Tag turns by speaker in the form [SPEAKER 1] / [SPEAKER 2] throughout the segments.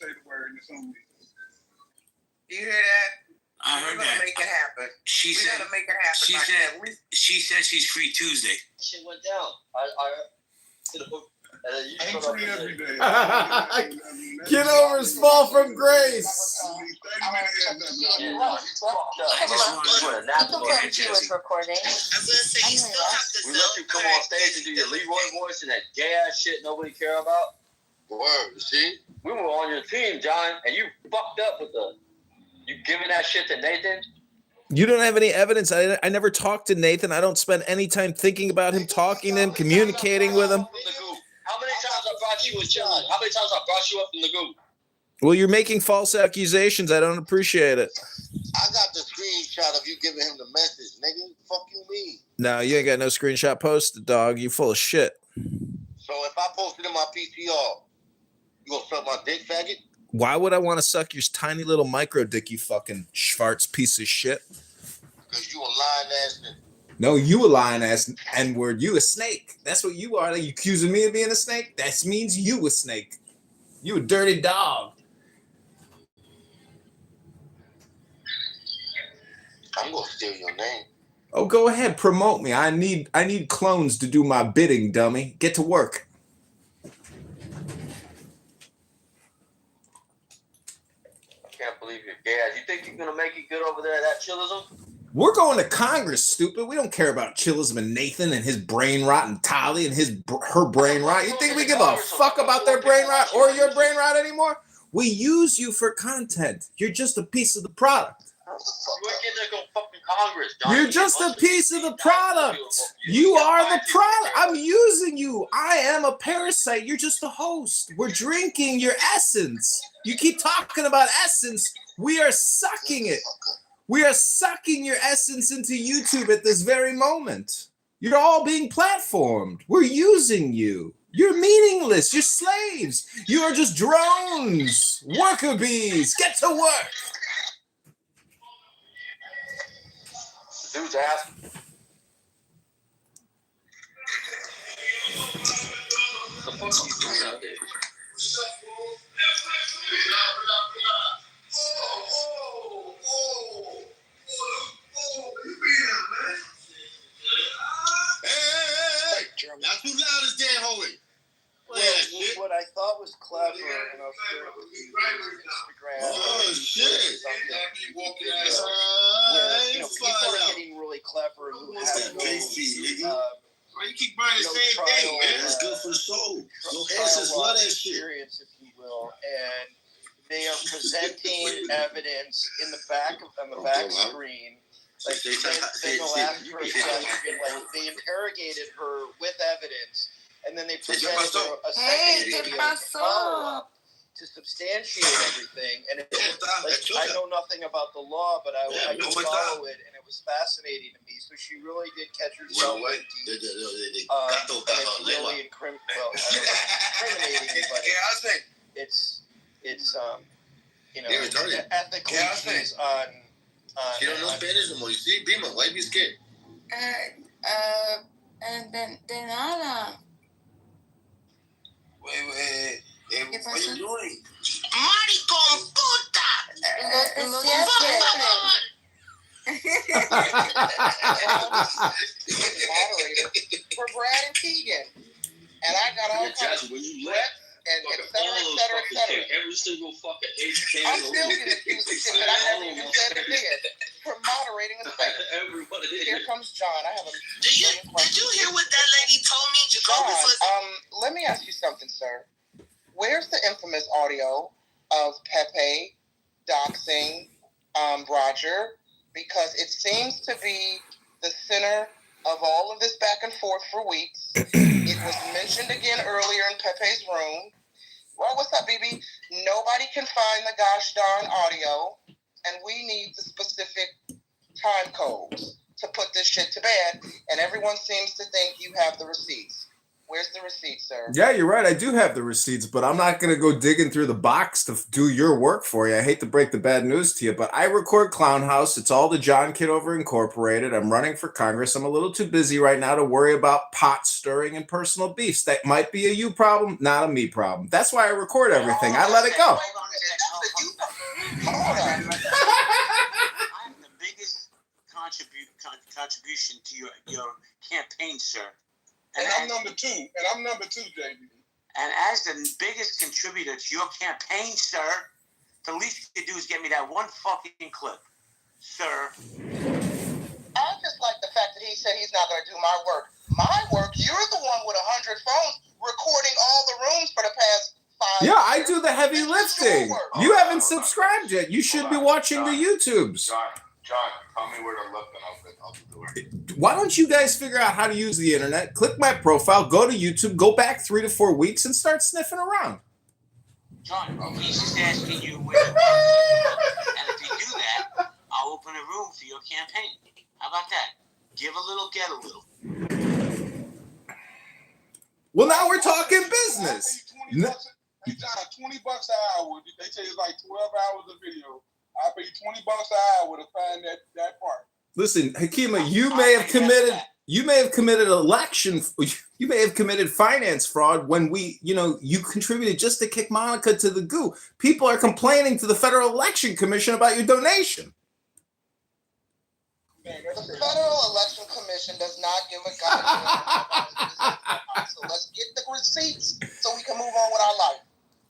[SPEAKER 1] say the word, and it's on me.
[SPEAKER 2] You hear that?
[SPEAKER 3] I heard that.
[SPEAKER 2] We're gonna make it happen.
[SPEAKER 3] She said.
[SPEAKER 2] We're gonna make it happen.
[SPEAKER 3] She said she's free Tuesday.
[SPEAKER 4] Shit went down.
[SPEAKER 1] I'm free every day.
[SPEAKER 5] Kitover's fall from grace.
[SPEAKER 4] I was
[SPEAKER 6] recording.
[SPEAKER 4] gonna say, you still have to we let you come on stage and do your Leroy voice and that gay ass shit nobody care about.
[SPEAKER 7] Word, see?
[SPEAKER 4] We were on your team, John, and you fucked up with you giving that shit to Nathan.
[SPEAKER 5] You don't have any evidence. I never talked to Nathan. I don't spend any time thinking about him, talking to him, communicating with him.
[SPEAKER 4] How many times I brought you a John? How many times I brought you up from the goop?
[SPEAKER 5] Well, you're making false accusations. I don't appreciate it.
[SPEAKER 7] I got the screenshot of you giving him the message, nigga. Fuck you mean?
[SPEAKER 5] No, you ain't got no screenshot posted, dog. You full of shit.
[SPEAKER 7] So if I posted in my PTR, you gonna suck my dick, faggot?
[SPEAKER 5] Why would I want to suck your tiny little micro dick, you fucking Schwartz piece of shit?
[SPEAKER 7] Because you a lying ass nigga.
[SPEAKER 5] No, you a lying ass N-word. You a snake. That's what you are. You accusing me of being a snake? That means you a snake. You a dirty dog.
[SPEAKER 7] I'm gonna steal your name.
[SPEAKER 5] Oh, go ahead. Promote me. I need clones to do my bidding, dummy. Get to work.
[SPEAKER 4] I can't believe you're gay. You think you're gonna make it good over there at that chillism?
[SPEAKER 5] We're going to Congress, stupid. We don't care about Chillism and Nathan and his brain rot and Tali and her brain rot. You think we give a fuck about their brain rot or your brain rot anymore? We use you for content. You're just a piece of the product.
[SPEAKER 4] You ain't getting there go fucking Congress, John.
[SPEAKER 5] You're just a piece of the product. You are the product. I'm using you. I am a parasite. You're just a host. We're drinking your essence. You keep talking about essence. We are sucking it. We are sucking your essence into YouTube at this very moment. You're all being platformed. We're using you. You're meaningless. You're slaves. You are just drones. Worker bees. Get to work.
[SPEAKER 4] Dude's ass. The fuck are you doing out there?
[SPEAKER 7] Not too loud as Dan Holy.
[SPEAKER 6] What I thought was clever, and I'll share it with you on Instagram.
[SPEAKER 7] Oh, shit.
[SPEAKER 6] People are getting really clever who have
[SPEAKER 7] why you keep buying the same thing, man? It's good for the soul. No essence, love that shit.
[SPEAKER 6] Experience, if you will, and they are presenting evidence in the back screen. Like they go after her question, like they interrogated her with evidence, and then they presented her a second video to substantiate everything. And I know nothing about the law, but I did follow it, and it was fascinating to me. So she really did catch herself. And it's really incriminating, but it's ethical issues on.
[SPEAKER 7] You don't know Spanish no more. You see, Bima, why be scared?
[SPEAKER 8] De nada.
[SPEAKER 2] Wait. What are you doing?
[SPEAKER 8] ¡Maricón puta!
[SPEAKER 2] For Brad and Keegan. And I got all kinds of threats and et cetera.
[SPEAKER 4] Every single fucking
[SPEAKER 2] I'm still getting accused of shit that I never even said or did for moderating a space. Here comes John. I have a
[SPEAKER 8] Did you hear what that lady told me?
[SPEAKER 2] John, let me ask you something, sir. Where's the infamous audio of Pepe doxing Roger? Because it seems to be the center of all of this back and forth for weeks. It was mentioned again earlier in Pepe's room. Well, what's up, BB? Nobody can find the gosh darn audio, and we need the specific time codes to put this shit to bed, and everyone seems to think you have the receipts. Where's the receipt, sir?
[SPEAKER 5] Yeah, you're right. I do have the receipts, but I'm not going to go digging through the box to do your work for you. I hate to break the bad news to you, but I record Clown House. It's all the John Kitover Incorporated. I'm running for Congress. I'm a little too busy right now to worry about pot stirring and personal beefs. That might be a you problem, not a me problem. That's why I record everything. I let it go.
[SPEAKER 3] I'm the biggest contribution to your campaign, sir.
[SPEAKER 1] And I'm number two, JB.
[SPEAKER 3] And as the biggest contributor to your campaign, sir, the least you can do is get me that one fucking clip, sir.
[SPEAKER 2] I just like the fact that he said he's not going to do my work. My work, you're the one with 100 phones recording all the rooms for the past 5 years.
[SPEAKER 5] Yeah, I do the heavy lifting. You haven't subscribed yet. You should be watching the YouTubes.
[SPEAKER 1] John, tell me where to look and I'll do the work.
[SPEAKER 5] Why don't you guys figure out how to use the internet? Click my profile, go to YouTube, go back 3 to 4 weeks, and start sniffing around.
[SPEAKER 3] John, he's just asking you where to look. And if you do that, I'll open a room for your campaign. How about that? Give a little, get a little.
[SPEAKER 5] Well, now we're talking business.
[SPEAKER 1] Hey, John, $20 an hour. They say it's like 12 hours of video. I'll pay you $20 an hour to find that part.
[SPEAKER 5] Listen, Hakima, you may have committed finance fraud when you contributed just to kick Monica to the goo. People are complaining to the Federal Election Commission about your donation.
[SPEAKER 2] The Federal Election Commission does not give a goddamn. So let's get the receipts so we can move on with our life.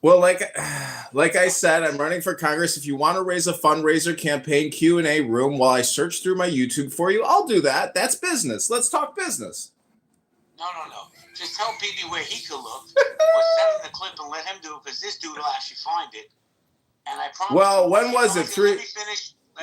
[SPEAKER 5] Well, like I said, I'm running for Congress. If you want to raise a fundraiser campaign Q&A room while I search through my YouTube for you, I'll do that. That's business. Let's talk business.
[SPEAKER 3] No. Just tell BB where he could look. Or send him the clip and let him do it, because this dude will actually find it. And I promise.
[SPEAKER 5] Well, when was it?
[SPEAKER 3] Let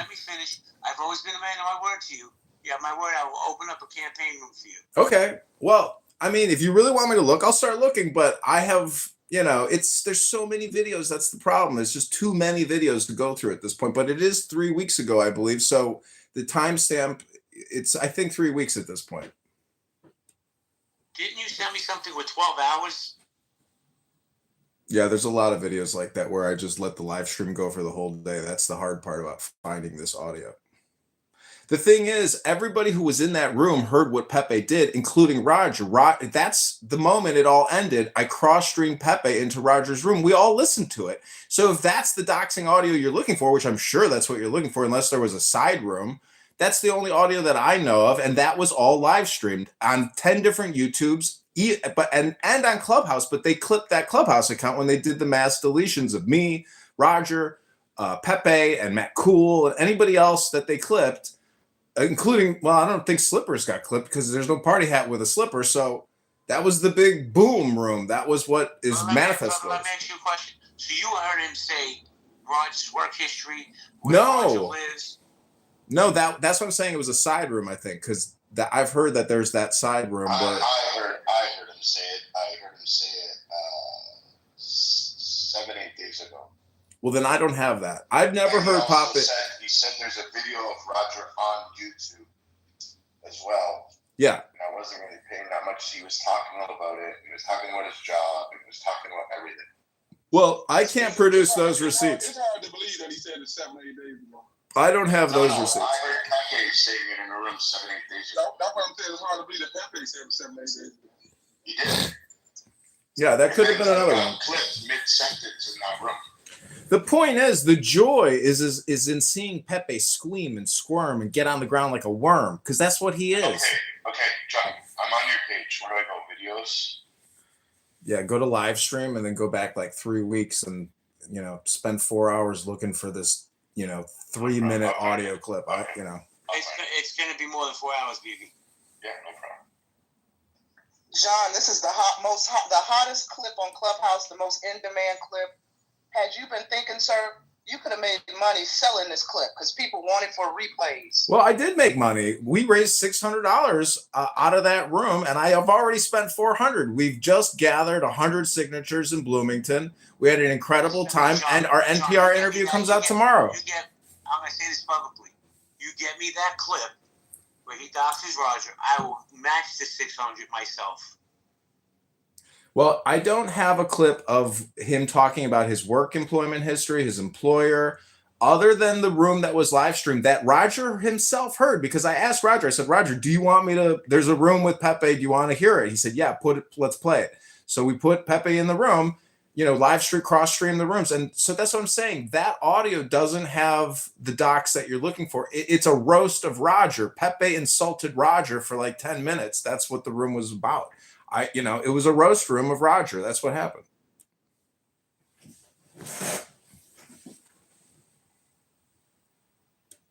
[SPEAKER 3] me finish. I've always been a man of my word to you. You have my word. I will open up a campaign room for you.
[SPEAKER 5] Okay. Well, I mean, if you really want me to look, I'll start looking. But I have, there's so many videos. That's the problem. There's just too many videos to go through at this point. But it is 3 weeks ago, I believe. So the timestamp, it's, I think, 3 weeks at this point.
[SPEAKER 3] Didn't you send me something with 12 hours?
[SPEAKER 5] Yeah, there's a lot of videos like that where I just let the live stream go for the whole day. That's the hard part about finding this audio. The thing is, everybody who was in that room heard what Pepe did, including Roger. That's the moment it all ended. I cross-streamed Pepe into Roger's room. We all listened to it. So if that's the doxing audio you're looking for, which I'm sure that's what you're looking for, unless there was a side room, that's the only audio that I know of, and that was all live streamed on 10 different YouTubes, and on Clubhouse. But they clipped that Clubhouse account when they did the mass deletions of me, Roger, Pepe, and Matt Cool, and anybody else that they clipped. Including, well, I don't think Slippers got clipped because there's no party hat with a slipper. So that was the big boom room. That was what is manifest.
[SPEAKER 3] Let me ask you a question. So you heard him say Roger's work history?
[SPEAKER 5] No. No, that's what I'm saying. It was a side room, I think, because I've heard that there's that side room.
[SPEAKER 1] I heard him say it. I heard him say it 7-8 days ago.
[SPEAKER 5] Well, then I don't have that. I've never heard Pop it.
[SPEAKER 1] He said there's a video of Roger on YouTube as well.
[SPEAKER 5] Yeah.
[SPEAKER 1] And I wasn't really paying that much. He was talking about it. He was talking about his job. He was talking about everything.
[SPEAKER 5] Well, I can't produce those receipts.
[SPEAKER 1] It's hard to believe that he said it 7-8 days ago.
[SPEAKER 5] I don't have those receipts.
[SPEAKER 1] I heard Pepe saying it in a room 7-8 days ago. That's what I'm saying. It's hard to believe that Pepe said it 7-8 days ago. He did.
[SPEAKER 5] Yeah, that could have been another one.
[SPEAKER 1] Clipped mid-sentence in that room.
[SPEAKER 5] The point is, the joy is in seeing Pepe scream and squirm and get on the ground like a worm, because that's what he is.
[SPEAKER 1] Okay, John, I'm on your page. Where do I go? Videos?
[SPEAKER 5] Yeah, go to live stream and then go back like 3 weeks and, spend 4 hours looking for this, 3-minute audio clip.
[SPEAKER 3] It's going to be more than 4 hours, baby.
[SPEAKER 1] Yeah, no problem.
[SPEAKER 2] John, this is the hottest clip on Clubhouse, the most in-demand clip. Had you been thinking, sir, you could have made money selling this clip because people want it for replays.
[SPEAKER 5] Well, I did make money. We raised $600 out of that room, and I have already spent $400. We've just gathered 100 signatures in Bloomington. We had an incredible time, and our NPR interview comes out tomorrow.
[SPEAKER 3] I'm going to say this publicly. You get me that clip where he doxes Roger, I will match the $600 myself.
[SPEAKER 5] Well, I don't have a clip of him talking about his work employment history, his employer, other than the room that was live streamed that Roger himself heard. Because I asked Roger, I said, Roger, do you want me to? There's a room with Pepe. Do you want to hear it? He said, yeah, let's play it. So we put Pepe in the room, live stream, cross stream the rooms. And so that's what I'm saying. That audio doesn't have the docs that you're looking for. It's a roast of Roger. Pepe insulted Roger for like 10 minutes. That's what the room was about. It was a roast room of Roger. That's what happened.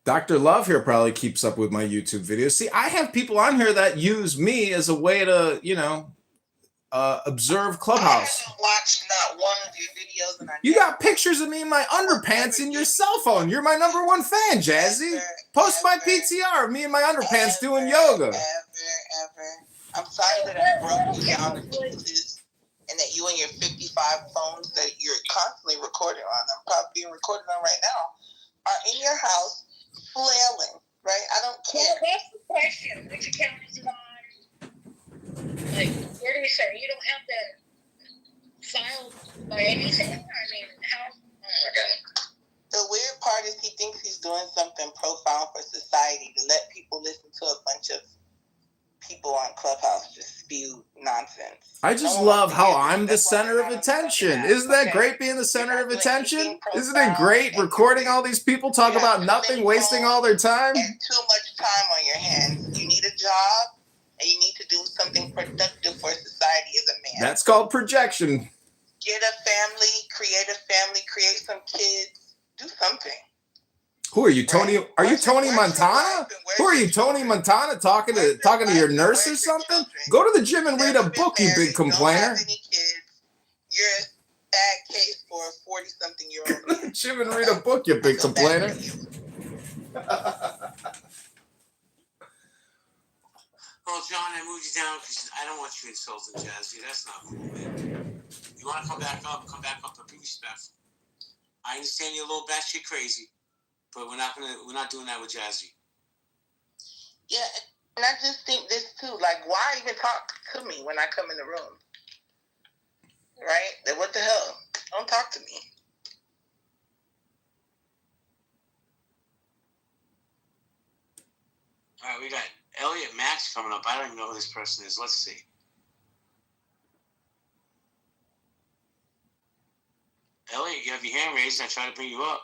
[SPEAKER 5] Dr. Love here probably keeps up with my YouTube videos. See, I have people on here that use me as a way to, observe Clubhouse.
[SPEAKER 2] I haven't watched not one of your videos. And
[SPEAKER 5] you got pictures of me in my underpants in your cell phone. You're my number one fan, Jazzy. Post my PTR of me in my underpants doing yoga.
[SPEAKER 2] Ever. I'm sorry that I broke you down to pieces and that you and your 55 phones that you're constantly recording on, I'm probably being recorded on right now, are in your house flailing, right? I don't care.
[SPEAKER 9] Well, that's the question. Which account is it on? Like, where do we start? You don't have that filed by anything? I mean, how?
[SPEAKER 2] The weird part is he thinks he's doing something profound for society to let people listen to a bunch of people on Clubhouse just spew nonsense.
[SPEAKER 5] I just love how I'm the center of attention. Isn't that great being the center of attention? Isn't it great recording all these people talk about nothing, wasting all their time?
[SPEAKER 2] And too much time on your hands. You need a job and you need to do something productive for society as a man.
[SPEAKER 5] That's called projection.
[SPEAKER 2] Get a family, create some kids, do something.
[SPEAKER 5] Who are you, Tony? Are you Tony Montana? Who are you, Tony Montana, talking to your nurse or something? Go to the gym and read a book, you big complainer.
[SPEAKER 2] Don't have any kids. You're a bad case for a 40-something-year-old.
[SPEAKER 5] Go to the gym and read a book, you big complainer.
[SPEAKER 3] Well, John, I moved you down because I don't want you insulting Jazzy. That's not cool, man. You want to come back up, but be respectful. I understand you're a little batshit crazy. But we're not doing that with Jazzy.
[SPEAKER 2] Yeah, and I just think this too. Like, why even talk to me when I come in the room? Right? What the hell? Don't talk to me.
[SPEAKER 3] All right, we got Elliot Max coming up. I don't even know who this person is. Let's see. Elliot, you have your hand raised. I try to bring you up.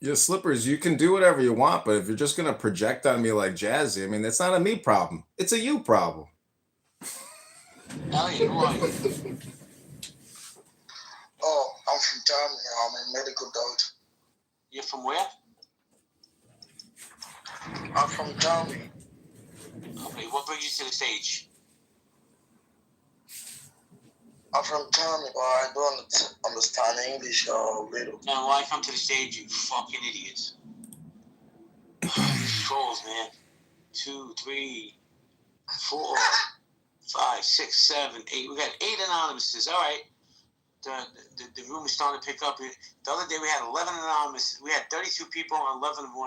[SPEAKER 5] Yeah, Slippers, you can do whatever you want, but if you're just going to project on me like Jazzy, I mean, that's not a me problem. It's a you problem.
[SPEAKER 3] Elliot, who are you?
[SPEAKER 10] Oh, I'm from Germany. I'm a medical doctor.
[SPEAKER 3] You're from where?
[SPEAKER 10] I'm from Germany.
[SPEAKER 3] Okay, what brings you to the stage?
[SPEAKER 10] I'm from Germany, but I don't understand English or little.
[SPEAKER 3] Now, why come to the stage, you fucking idiots? These trolls, man. 2, 3, 4, 5, 6, 7, 8. We got 8 anonymouses. All right. The room is starting to pick up. The other day we had 11 anonymous. We had 32 people, and 11 were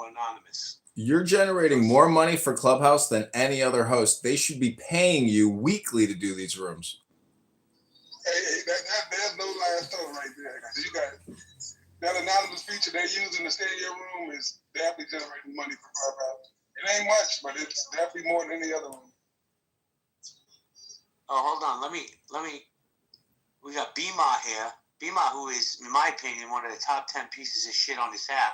[SPEAKER 3] anonymous.
[SPEAKER 5] You're generating more money for Clubhouse than any other host. They should be paying you weekly to do these rooms.
[SPEAKER 1] Hey, there's no last thought right there. You got that anonymous feature they're using to stay in your room is definitely generating money for Clubhouse. It ain't much, but it's definitely more than any other room.
[SPEAKER 3] Oh, hold on. Let me. We got Bima here. Bima, who is, in my opinion, one of the top 10 pieces of shit on this app.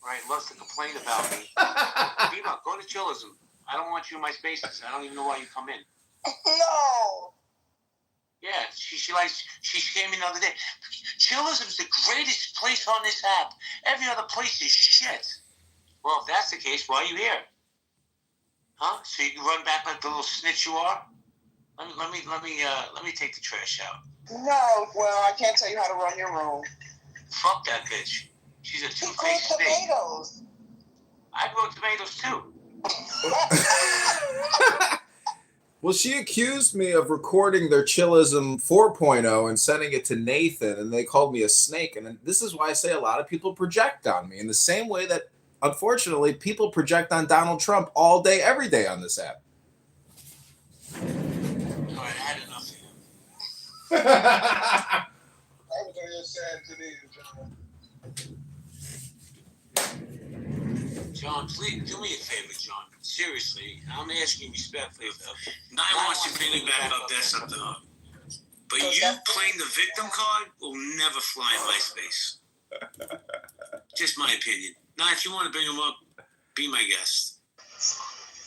[SPEAKER 3] Right? Loves to complain about me. Bima, go to Chillism. I don't want you in my spaces. I don't even know why you come in.
[SPEAKER 2] No.
[SPEAKER 3] Yeah, she came in the other day. Chillism's the greatest place on this app. Every other place is shit. Well, if that's the case, why are you here? Huh? So you can run back like the little snitch you are? Let me take the trash out.
[SPEAKER 2] No, well, I can't tell you how to run your room.
[SPEAKER 3] Fuck that bitch. She's a
[SPEAKER 2] She
[SPEAKER 3] two-faced
[SPEAKER 2] grew
[SPEAKER 3] snake.
[SPEAKER 2] tomatoes.
[SPEAKER 3] I grow tomatoes too.
[SPEAKER 5] Well, she accused me of recording their Chillism 4.0 and sending it to Nathan, and they called me a snake. And this is why I say a lot of people project on me in the same way that unfortunately, people project on Donald Trump all day, every day on this app.
[SPEAKER 3] All right, I had enough of him.
[SPEAKER 1] I was on your side today, John.
[SPEAKER 3] John, please do me a favor, John. Seriously, I'm asking respectfully. I want you to bring me back up. That's up to her. But you playing the victim card will never fly in my space. Just my opinion. Now, if you want to bring him up, be my guest.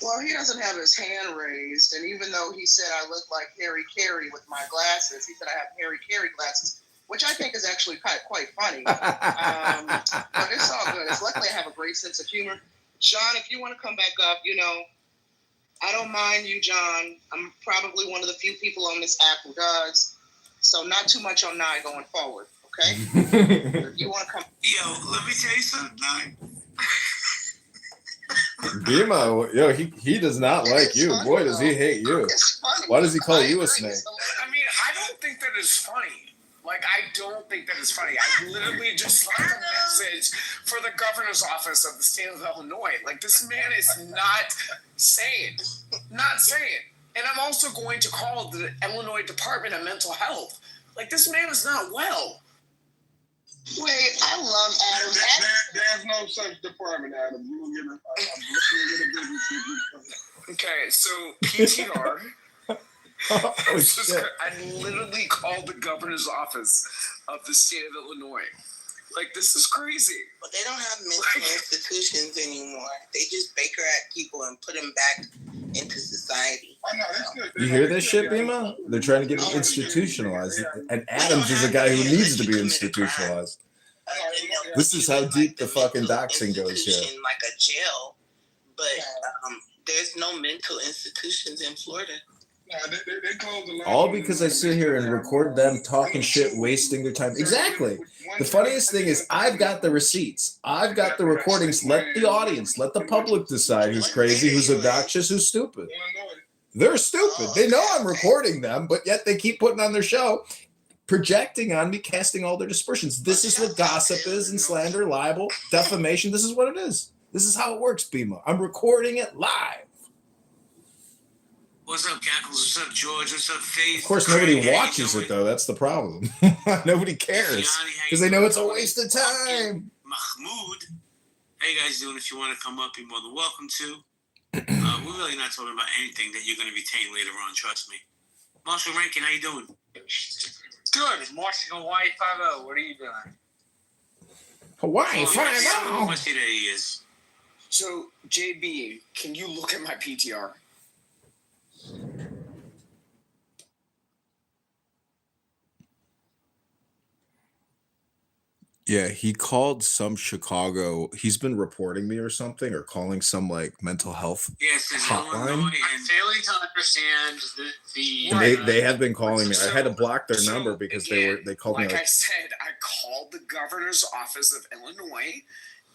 [SPEAKER 2] Well, he doesn't have his hand raised, and even though he said I look like Harry Carey with my glasses, he said I have Harry Carey glasses, which I think is actually quite funny. But it's all good. It's luckily I have a great sense of humor. John, if you want to come back up, I don't mind you, John. I'm probably one of the few people on this app who does. So not too much on Nye going forward, okay? If you want to come.
[SPEAKER 3] Yo, let me tell you something, Nye.
[SPEAKER 5] Bima, yo, he does not like you.
[SPEAKER 2] Funny,
[SPEAKER 5] Boy, does he hate you.
[SPEAKER 2] It's funny.
[SPEAKER 5] Why does he call
[SPEAKER 2] I
[SPEAKER 5] you a
[SPEAKER 2] agree.
[SPEAKER 5] snake?
[SPEAKER 11] I mean, I don't think that is funny. Like, I don't think that is funny. I literally just left a message for the governor's office of the state of Illinois. Like, this man is not sane. Not sane. And I'm also going to call the Illinois Department of Mental Health. Like, this man is not well.
[SPEAKER 2] Wait, I love Adam.
[SPEAKER 1] There's no such department, Adam. You will get a business.
[SPEAKER 11] Okay, so PTR.
[SPEAKER 5] Oh, shit.
[SPEAKER 11] I literally called the governor's office of the state of Illinois. Like, this is crazy.
[SPEAKER 10] But they don't have mental institutions anymore. They just Baker Act people and put them back into society.
[SPEAKER 1] I know, that's good.
[SPEAKER 5] You hear this shit, Bima? They're trying to get him institutionalized. And Adams is a guy who needs to be institutionalized. This is how deep the fucking doxing goes here.
[SPEAKER 10] Like a jail, but there's no mental institutions in Florida.
[SPEAKER 1] They close the line.
[SPEAKER 5] All because I sit here and record them talking shit, wasting their time. Exactly. The funniest thing is I've got the receipts. I've got the recordings. Let the audience, let the public decide who's crazy, who's obnoxious, who's stupid. They're stupid. They know I'm recording them, but yet they keep putting on their show, projecting on me, casting all their dispersions. This is what gossip is and slander, libel, defamation. This is what it is. This is how it works, Bima. I'm recording it live.
[SPEAKER 3] What's up, Cackles? What's up, George? What's up, Faith?
[SPEAKER 5] Of course, nobody watches it, though. That's the problem. Nobody cares because they know it's a waste of time.
[SPEAKER 3] Mahmoud. How you guys doing? If you want to come up, you're more than welcome to. We're really not talking about anything that you're going to retain later on, trust me. Marshall Rankin, how you doing?
[SPEAKER 11] Good. Marching Hawaii 5-0. What are you doing?
[SPEAKER 5] Hawaii 5-0.
[SPEAKER 3] How much he is?
[SPEAKER 11] So, JB, can you look at my PTR?
[SPEAKER 5] Yeah, he called some Chicago. He's been reporting me or something, or calling some like mental health hotline.
[SPEAKER 11] I'm failing to understand the
[SPEAKER 5] And they have been calling me. I had to block their number because they called me.
[SPEAKER 11] Like I said, I called the governor's office of Illinois,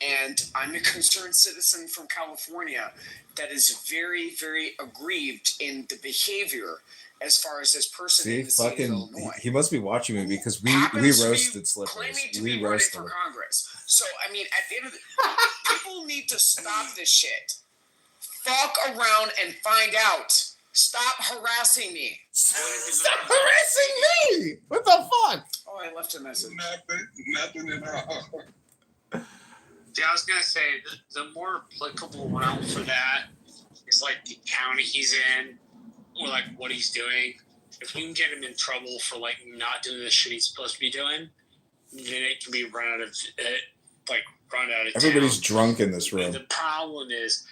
[SPEAKER 11] and I'm a concerned citizen from California that is very, very aggrieved in the behavior as far as this person in the state of Illinois.
[SPEAKER 5] He must be watching me because we roasted Slippers. We roasted
[SPEAKER 11] for Congress. So I mean, at the end of the people need to stop this shit. Fuck around and find out. Stop harassing me.
[SPEAKER 5] Stop harassing me. What the fuck?
[SPEAKER 11] Oh, I left a message.
[SPEAKER 1] Nothing at all.
[SPEAKER 12] Yeah, I was gonna say the more applicable realm for that is like the county he's in, or like what he's doing. If you can get him in trouble for like not doing the shit he's supposed to be doing, then it can be run out of
[SPEAKER 5] Everybody's
[SPEAKER 12] town.
[SPEAKER 5] drunk in this room.
[SPEAKER 12] And the problem is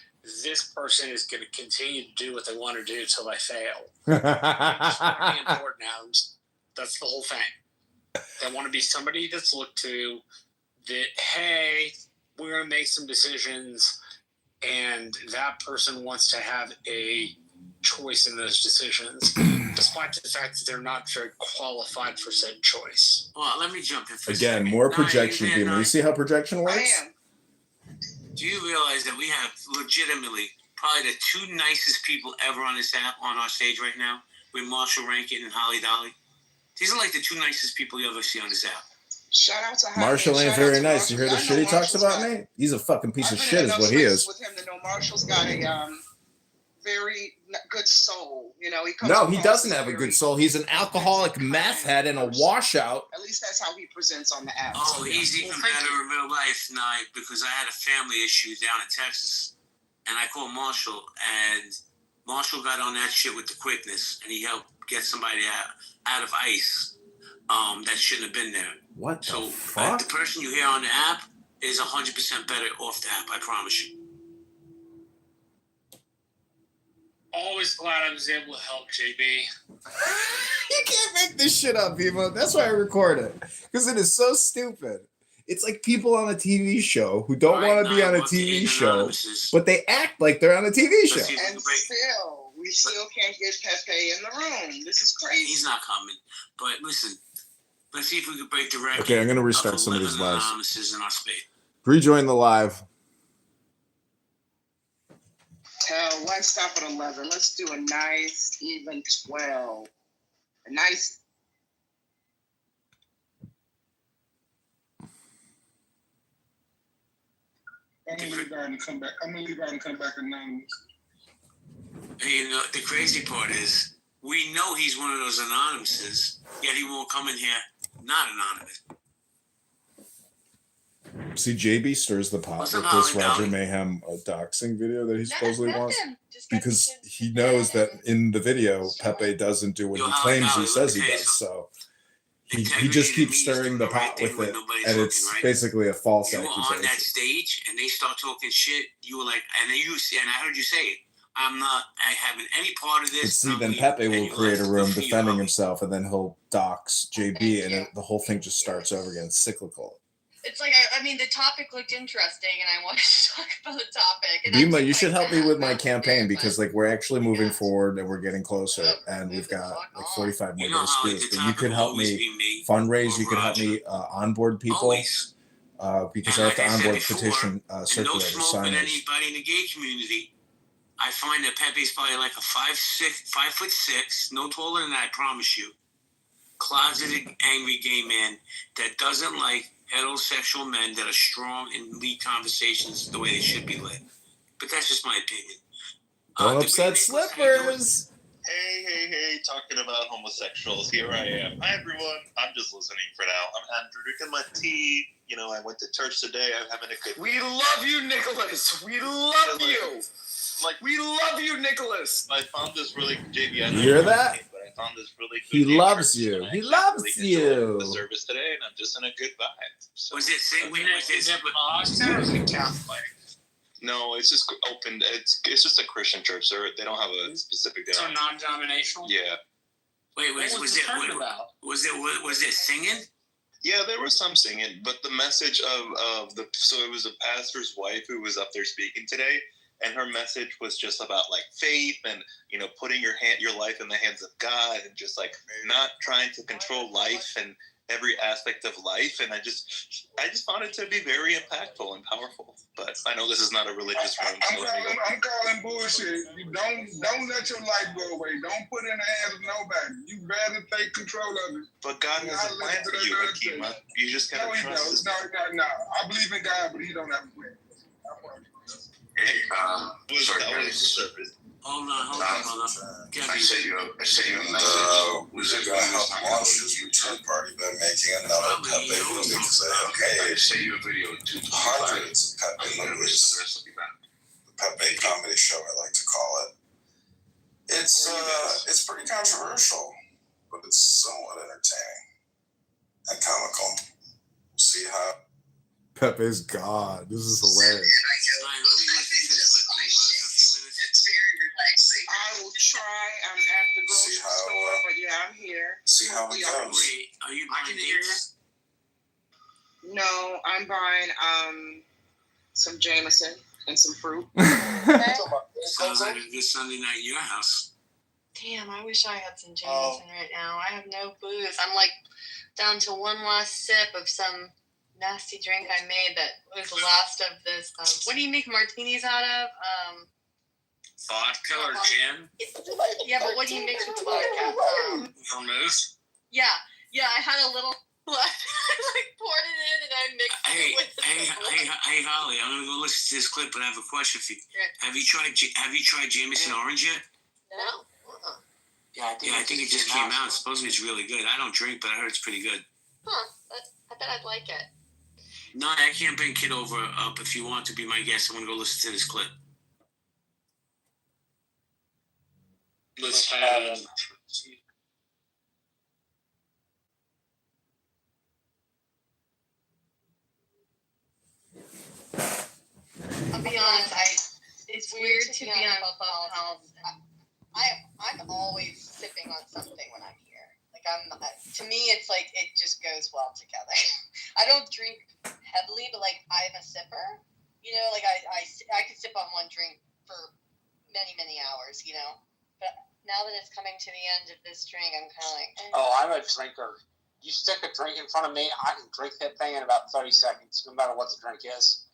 [SPEAKER 12] this person is going to continue to do what they want to do until they fail. It's really important, Adams. That's the whole thing. They want to be somebody that's looked to that, hey, we're going to make some decisions, and that person wants to have a choice in those decisions, despite the fact that they're not very qualified for said choice.
[SPEAKER 3] Well, let me jump in for
[SPEAKER 5] Again, more projection, people. You see how projection works?
[SPEAKER 2] I am.
[SPEAKER 3] Do you realize that we have legitimately probably the two nicest people ever on this app on our stage right now with Marshall Rankin and Holly Dolly? These are like the two nicest people you ever see on this app.
[SPEAKER 2] Shout out to Jaime.
[SPEAKER 5] Marshall ain't
[SPEAKER 2] Shout
[SPEAKER 5] very
[SPEAKER 2] out to
[SPEAKER 5] nice. You hear the
[SPEAKER 2] Marshall.
[SPEAKER 5] shit he
[SPEAKER 2] I know
[SPEAKER 5] talks
[SPEAKER 2] Marshall's
[SPEAKER 5] about
[SPEAKER 2] got-
[SPEAKER 5] me? He's a fucking piece
[SPEAKER 2] I've
[SPEAKER 5] of
[SPEAKER 2] been
[SPEAKER 5] shit
[SPEAKER 2] in
[SPEAKER 5] is
[SPEAKER 2] enough
[SPEAKER 5] what he
[SPEAKER 2] spaces
[SPEAKER 5] is.
[SPEAKER 2] with him to know Marshall's got a very good soul. You know, he comes
[SPEAKER 5] No, he
[SPEAKER 2] across
[SPEAKER 5] doesn't
[SPEAKER 2] as
[SPEAKER 5] have a
[SPEAKER 2] very
[SPEAKER 5] good soul. He's an alcoholic
[SPEAKER 2] kind
[SPEAKER 5] meth head and a
[SPEAKER 2] person.
[SPEAKER 5] washout.
[SPEAKER 2] At least that's how he presents on the app.
[SPEAKER 3] Oh,
[SPEAKER 2] So, yeah.
[SPEAKER 3] he's even
[SPEAKER 11] Well, thank
[SPEAKER 3] better
[SPEAKER 11] you.
[SPEAKER 3] in real life now because I had a family issue down in Texas, and I called Marshall, and Marshall got on that shit with the quickness, and he helped get somebody out of ice that shouldn't have been there.
[SPEAKER 5] What the
[SPEAKER 3] So
[SPEAKER 5] fuck?
[SPEAKER 3] the person you hear on the app is 100% better off the app, I promise you.
[SPEAKER 12] Always glad I was able to help JB.
[SPEAKER 5] You can't make this shit up, people. That's why I record it. Because it is so stupid. It's like people on a TV show who don't want to be on a TV show, but they act like they're on a TV show.
[SPEAKER 2] And still, we still can't get Pepe in the room. This is crazy.
[SPEAKER 3] He's not coming. But listen, let's see if we can break the record.
[SPEAKER 5] Okay, I'm going to restart some of these lives.
[SPEAKER 3] Anonymouses in our space.
[SPEAKER 5] Rejoin the live.
[SPEAKER 2] Hell, why stop at 11? Let's do a nice, even 12. A nice.
[SPEAKER 1] I'm gonna leave out and come back. I'm gonna leave out and come back anonymous.
[SPEAKER 3] You know, the crazy part is, we know he's one of those anonymouses, yet he won't come in here not anonymous.
[SPEAKER 5] See, JB stirs the pot
[SPEAKER 3] What's
[SPEAKER 5] with
[SPEAKER 3] up,
[SPEAKER 5] this
[SPEAKER 3] Holly
[SPEAKER 5] Roger
[SPEAKER 3] Dolly?
[SPEAKER 5] Mayhem doxing video that he supposedly wants.
[SPEAKER 9] Nothing. Just got
[SPEAKER 5] Because
[SPEAKER 9] the kids.
[SPEAKER 5] he knows that in the video, Pepe doesn't do what
[SPEAKER 3] Yo,
[SPEAKER 5] he
[SPEAKER 3] Holly
[SPEAKER 5] claims
[SPEAKER 3] Dolly,
[SPEAKER 5] he
[SPEAKER 3] let me
[SPEAKER 5] says he
[SPEAKER 3] tell you
[SPEAKER 5] does. So he
[SPEAKER 3] Integrity
[SPEAKER 5] just
[SPEAKER 3] to
[SPEAKER 5] keeps
[SPEAKER 3] me is
[SPEAKER 5] stirring
[SPEAKER 3] doing
[SPEAKER 5] the
[SPEAKER 3] the right
[SPEAKER 5] pot
[SPEAKER 3] thing
[SPEAKER 5] with
[SPEAKER 3] when
[SPEAKER 5] it.
[SPEAKER 3] nobody's
[SPEAKER 5] And
[SPEAKER 3] looking,
[SPEAKER 5] it's
[SPEAKER 3] right?
[SPEAKER 5] basically a false
[SPEAKER 3] You were on that
[SPEAKER 5] accusation.
[SPEAKER 3] stage and they start talking shit. You were like, and then you see, and I heard you say it. I'm not having any part of this.
[SPEAKER 5] But see,
[SPEAKER 3] I'm
[SPEAKER 5] then
[SPEAKER 3] leaving.
[SPEAKER 5] Pepe
[SPEAKER 3] And
[SPEAKER 5] will
[SPEAKER 3] you
[SPEAKER 5] create a
[SPEAKER 3] left.
[SPEAKER 5] room
[SPEAKER 3] Good for you,
[SPEAKER 5] defending
[SPEAKER 3] homie.
[SPEAKER 5] himself, and then he'll dox JB, and the whole thing just starts over again. It's cyclical.
[SPEAKER 9] It's like, I mean, the topic looked interesting, and I wanted to talk about the topic. And
[SPEAKER 5] Bima,
[SPEAKER 9] I
[SPEAKER 5] you should help me with my campaign
[SPEAKER 9] but-
[SPEAKER 5] because, like, we're actually moving forward and we're getting closer, and we've got like 45 more
[SPEAKER 3] You know
[SPEAKER 5] days
[SPEAKER 3] how
[SPEAKER 5] to do
[SPEAKER 3] the
[SPEAKER 5] this. But you
[SPEAKER 3] topic
[SPEAKER 5] could
[SPEAKER 3] will
[SPEAKER 5] help
[SPEAKER 3] always
[SPEAKER 5] me
[SPEAKER 3] be me
[SPEAKER 5] fundraise.
[SPEAKER 3] or
[SPEAKER 5] You could help
[SPEAKER 3] Roger.
[SPEAKER 5] me onboard people
[SPEAKER 3] Always.
[SPEAKER 5] because
[SPEAKER 3] And
[SPEAKER 5] I have to
[SPEAKER 3] like I said
[SPEAKER 5] onboard
[SPEAKER 3] before,
[SPEAKER 5] petition
[SPEAKER 3] And no
[SPEAKER 5] circulators,
[SPEAKER 3] smoke with
[SPEAKER 5] signers.
[SPEAKER 3] anybody in the gay community. I find that Pepe's probably like a 5'6", no taller than that, I promise you. Closeted, angry gay man that doesn't like heterosexual men that are strong and lead conversations the way they should be led. But that's just my opinion.
[SPEAKER 5] Don't
[SPEAKER 3] the
[SPEAKER 5] upset
[SPEAKER 3] remake was- how you doing?
[SPEAKER 5] Slippers.
[SPEAKER 13] Hey, talking about homosexuals. Here I am. Hi, everyone. I'm just listening for now. I'm drinking my tea. You know, I went to church today. I'm having a good
[SPEAKER 11] We love you, Nicholas. We love you. We love you, Nicholas.
[SPEAKER 13] I found this really, JB, I
[SPEAKER 5] You
[SPEAKER 13] know
[SPEAKER 5] hear
[SPEAKER 13] you're
[SPEAKER 5] that?
[SPEAKER 13] listening, but I found this really
[SPEAKER 5] He
[SPEAKER 13] good
[SPEAKER 5] loves
[SPEAKER 13] church,
[SPEAKER 5] you.
[SPEAKER 13] and I
[SPEAKER 5] He
[SPEAKER 13] actually
[SPEAKER 5] loves
[SPEAKER 13] really enjoyed
[SPEAKER 5] you.
[SPEAKER 13] the service today, and I'm just in a good vibe. So,
[SPEAKER 3] Was it sing? Wait, was
[SPEAKER 12] Is
[SPEAKER 3] it?
[SPEAKER 12] it Protestant or is it Catholic?
[SPEAKER 13] no, it's just open. It's just a Christian church. They don't have a specific.
[SPEAKER 12] So non-denominational?
[SPEAKER 13] Yeah.
[SPEAKER 3] Wait,
[SPEAKER 12] What was
[SPEAKER 3] was
[SPEAKER 12] the
[SPEAKER 3] it?
[SPEAKER 12] sermon about?
[SPEAKER 3] Was it singing?
[SPEAKER 13] Yeah, there was some singing, but the message of so it was a pastor's wife who was up there speaking today, and her message was just about like faith and, you know, putting your life in the hands of God and just like not trying to control life and every aspect of life. And I just found it to be very impactful and powerful. But I know this is not a religious room. So
[SPEAKER 1] I'm calling bullshit. You don't let your life go away. Don't put it in the hands of nobody. You better take control of it.
[SPEAKER 13] But God has a plan for you, Akima. You just gotta
[SPEAKER 1] No, he
[SPEAKER 13] trust this.
[SPEAKER 1] don't. No. I believe in God, but he don't have a plan.
[SPEAKER 7] Hey,
[SPEAKER 13] That was the service.
[SPEAKER 3] Hold on, brother.
[SPEAKER 7] I sent you a message.
[SPEAKER 14] Was it going to help launch this return party by making another Pepe movie? Because I
[SPEAKER 7] sent you a video of
[SPEAKER 14] hundreds of Pepe movies. The Pepe comedy show, I like to call it. It's pretty controversial, but it's somewhat entertaining and comical. We'll see how.
[SPEAKER 5] Pepe's God. This is hilarious.
[SPEAKER 2] I will try. I'm at the grocery store, but yeah, I'm here.
[SPEAKER 14] See how it goes.
[SPEAKER 3] Wait, are you buying dates?
[SPEAKER 2] No, I'm buying some Jameson and some fruit.
[SPEAKER 3] Sounds like a good Sunday night at your house.
[SPEAKER 9] Damn, I wish I had some Jameson right now. I have no booze. I'm like down to one last sip of some nasty drink I made that was the last of this. What do you make martinis out of?
[SPEAKER 12] Vodka or gin?
[SPEAKER 9] Yeah, but what do you mix with vodka?
[SPEAKER 12] Vermouth?
[SPEAKER 9] Yeah, I had a little left. I like poured it in and I mixed it with the
[SPEAKER 3] Hey, Holly, I'm gonna go listen to this clip, but I have a question for you. Have you tried Jameson Orange yet?
[SPEAKER 9] No.
[SPEAKER 3] Yeah, I think it just came out. Supposedly it's really good. I don't drink, but I heard it's pretty good.
[SPEAKER 9] Huh. I bet I'd like it.
[SPEAKER 3] No, I can't bring Kitover up. If you want to be my guest, I'm gonna go listen to this clip. Let's have.
[SPEAKER 9] I'll be honest, it's weird to be on Clubhouse. I'm always sipping on something when I'm here. Like to me, it's like it just goes well together. I don't drink heavily, but like I'm a sipper. You know, like I could sip on one drink for many hours. You know, but now that it's coming to the end of this drink, I'm kind of like.
[SPEAKER 12] Oh, I'm a drinker. You stick a drink in front of me, I can drink that thing in about 30 seconds, no matter what the drink is.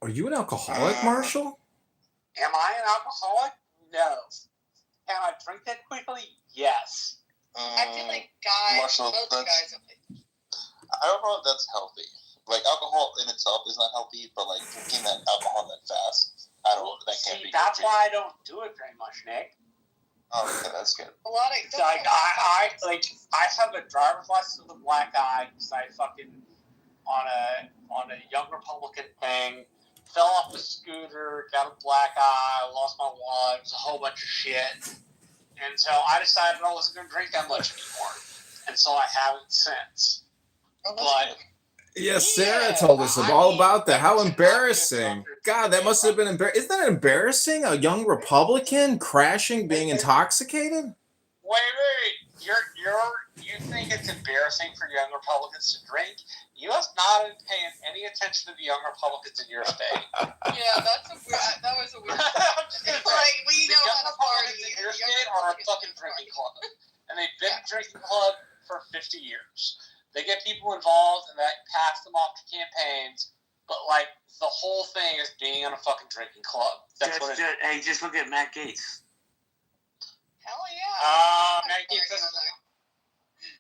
[SPEAKER 5] Are you an alcoholic, Marshall?
[SPEAKER 12] Am I an alcoholic? No. Can I drink that quickly? Yes.
[SPEAKER 9] I feel like most guys.
[SPEAKER 13] I don't know if that's healthy. Like, alcohol in itself is not healthy, but like drinking that alcohol that fast, that can't be.
[SPEAKER 12] That's why I don't do it very much, Nick.
[SPEAKER 13] Oh, okay, that's good.
[SPEAKER 9] A lot of
[SPEAKER 12] I have a driver's license with a black eye because I fucking on a Young Republican thing. Fell off the scooter, got a black eye, lost my wallet, it was a whole bunch of shit. And so I decided I wasn't going to drink that much anymore. And so I haven't since. But
[SPEAKER 5] yes, Sarah told us all about that. How embarrassing. God, that must have been embarrassing. Isn't that embarrassing? A young Republican crashing, being intoxicated?
[SPEAKER 12] Wait. You think it's embarrassing for young Republicans to drink? You have not been paying any attention to the young Republicans in your state.
[SPEAKER 9] Yeah, that was a weird. It's like we know how to party.
[SPEAKER 12] In your state are a fucking drinking club, and they've been a drinking club for 50 years. They get people involved, and that pass them off to campaigns. But like the whole thing is being in a fucking drinking club.
[SPEAKER 3] Hey, just look at Matt Gaetz.
[SPEAKER 9] Hell yeah.
[SPEAKER 12] Matt Gaetz.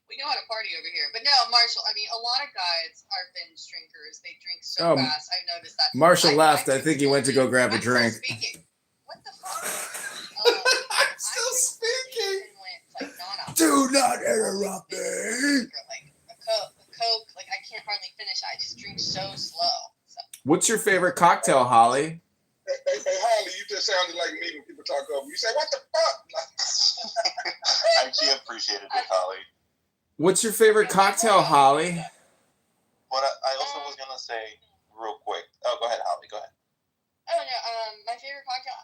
[SPEAKER 9] We know how to party over here. But no, Marshall, I mean, a lot of guys are binge drinkers. They drink so fast. I've noticed that.
[SPEAKER 5] Marshall left. I think he went to go grab a drink.
[SPEAKER 9] What the fuck?
[SPEAKER 5] I'm still speaking. Do not interrupt me.
[SPEAKER 9] Like a Coke, like I can't hardly finish. I just drink so slow. So.
[SPEAKER 5] What's your favorite cocktail, Holly?
[SPEAKER 1] Hey, Holly, you just sounded like me when people talk over you. Say, what the fuck?
[SPEAKER 13] I actually appreciated it, Holly.
[SPEAKER 5] What's your favorite cocktail, Holly?
[SPEAKER 13] What I also was going to say real quick. Oh, go ahead, Holly. Go ahead.
[SPEAKER 9] Oh, no. My favorite cocktail,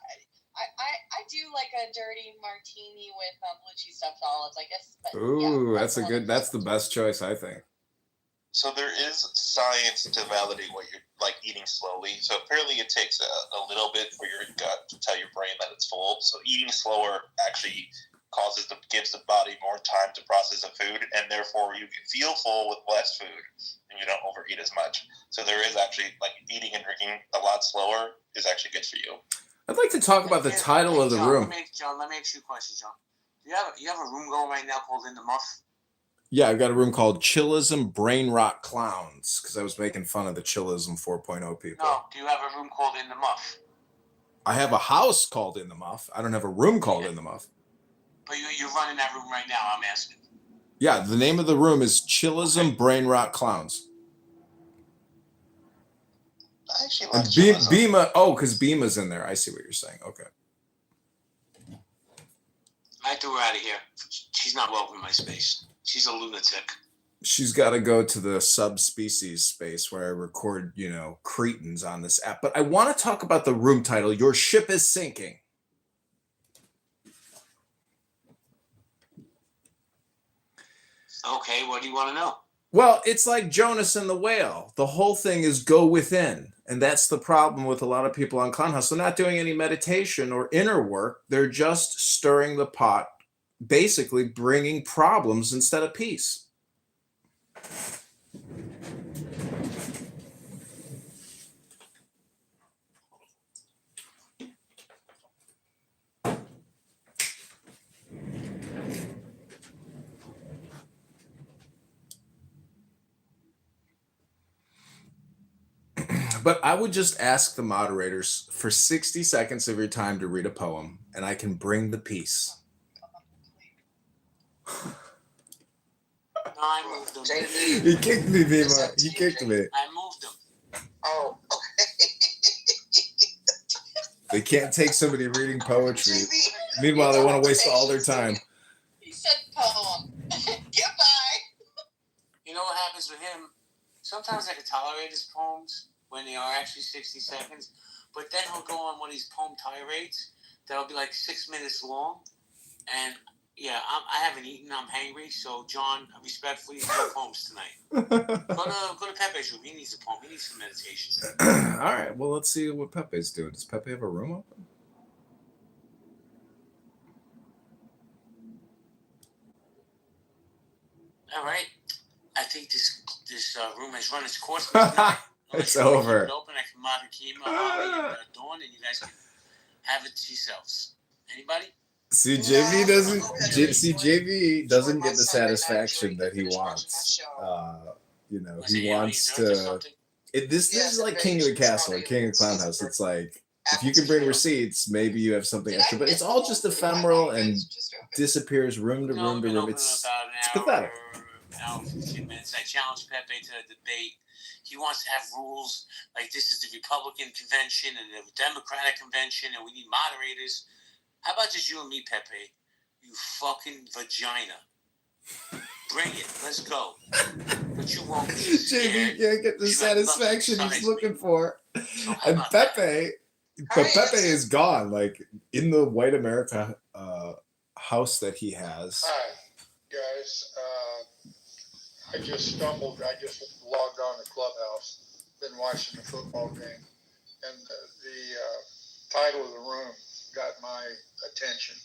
[SPEAKER 9] I do like a dirty martini with blue cheese stuffed olives, I guess. But,
[SPEAKER 5] ooh, yeah, that's the best choice, I think.
[SPEAKER 13] So there is science to validate what you're like eating slowly. So apparently it takes a little bit for your gut to tell your brain that it's full. So eating slower actually gives the body more time to process the food, and therefore you feel full with less food and you don't overeat as much. So there is actually like eating and drinking a lot slower is actually good for you.
[SPEAKER 5] I'd like to talk about the title of the room.
[SPEAKER 3] John, let me ask you a question, John. You have a room going right now called In the Muff?
[SPEAKER 5] Yeah, I've got a room called Chillism Brain Rot Clowns because I was making fun of the Chillism 4.0 people.
[SPEAKER 3] No, do you have a room called In the Muff?
[SPEAKER 5] I have a house called In the Muff. I don't have a room called In the Muff.
[SPEAKER 3] But you're running that room right now, I'm asking.
[SPEAKER 5] Yeah, the name of the room is Chillism Brain Rot Clowns.
[SPEAKER 13] I actually
[SPEAKER 5] like
[SPEAKER 13] Chillism.
[SPEAKER 5] Bima, because Bima's in there. I see what you're saying. Okay.
[SPEAKER 3] I threw her out of here. She's not welcome in my space. She's a lunatic.
[SPEAKER 5] She's got to go to the subspecies space where I record, cretins on this app. But I want to talk about the room title, Your Ship is Sinking.
[SPEAKER 3] Okay, what do you want to know?
[SPEAKER 5] Well, it's like Jonas and the whale. The whole thing is go within. And that's the problem with a lot of people on Clown House. They're not doing any meditation or inner work. They're just stirring the pot, basically bringing problems instead of peace. But I would just ask the moderators for 60 seconds of your time to read a poem, and I can bring the peace.
[SPEAKER 3] No, I moved them.
[SPEAKER 5] He kicked me, Bima. He kicked me.
[SPEAKER 3] I moved them.
[SPEAKER 2] Oh, okay.
[SPEAKER 5] They can't take somebody reading poetry. Meanwhile, they want to waste all their time.
[SPEAKER 2] He said poem. Goodbye.
[SPEAKER 3] You know what happens with him? Sometimes I can tolerate his poems when they are actually 60 seconds, but then he'll go on one of these poem tirades that'll be like 6 minutes long, and yeah, I haven't eaten. I'm hangry. So, John, respectfully, no poems tonight. Go to Pepe's room. He needs a poem. He needs some meditation.
[SPEAKER 5] All right. Well, let's see what Pepe's doing. Does Pepe have a room open?
[SPEAKER 3] All right. I think this room has run its course.
[SPEAKER 5] It's over.
[SPEAKER 3] Keep it open. I can modern Kima, Holly, and Dawn, and you guys can have it to yourselves. Anybody?
[SPEAKER 5] See, JV doesn't get the satisfaction that he wants. You know, he wants to. This is like King of the Castle or King of the Clown House. It's like if you can bring receipts, maybe you have something extra, but it's all just ephemeral and disappears room to room to room. It's pathetic.
[SPEAKER 3] 15 minutes. I challenged Pepe to a debate. He wants to have rules like this is the Republican convention and the Democratic convention, and we need moderators. How about just you and me, Pepe? You fucking vagina. Bring it. Let's go. But you won't be scared.
[SPEAKER 5] JV can't get the satisfaction he's looking for. And Pepe, but Pepe is gone. Like in the white America house that he has.
[SPEAKER 15] Hi, guys. I just stumbled. I just logged on to Clubhouse. Been watching the football game, and the title of the room got my attention.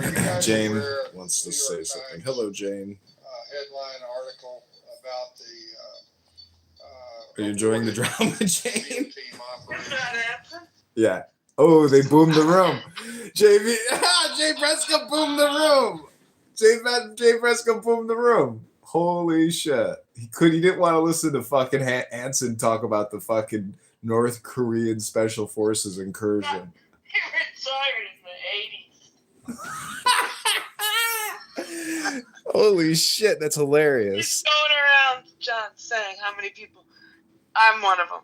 [SPEAKER 15] And
[SPEAKER 5] Jane wants to say something. Hello, Jane.
[SPEAKER 15] Headline article about the.
[SPEAKER 5] Are you enjoying the drama, Jane? Yeah. Oh, they boomed the room. Jay Prescott boomed the room. Jay Prescott boomed the room. Holy shit. He didn't want to listen to fucking Anson talk about the fucking North Korean Special Forces incursion.
[SPEAKER 9] He retired in the 80s.
[SPEAKER 5] Holy shit, that's hilarious.
[SPEAKER 9] He's going around, John, saying how many people. I'm one of them.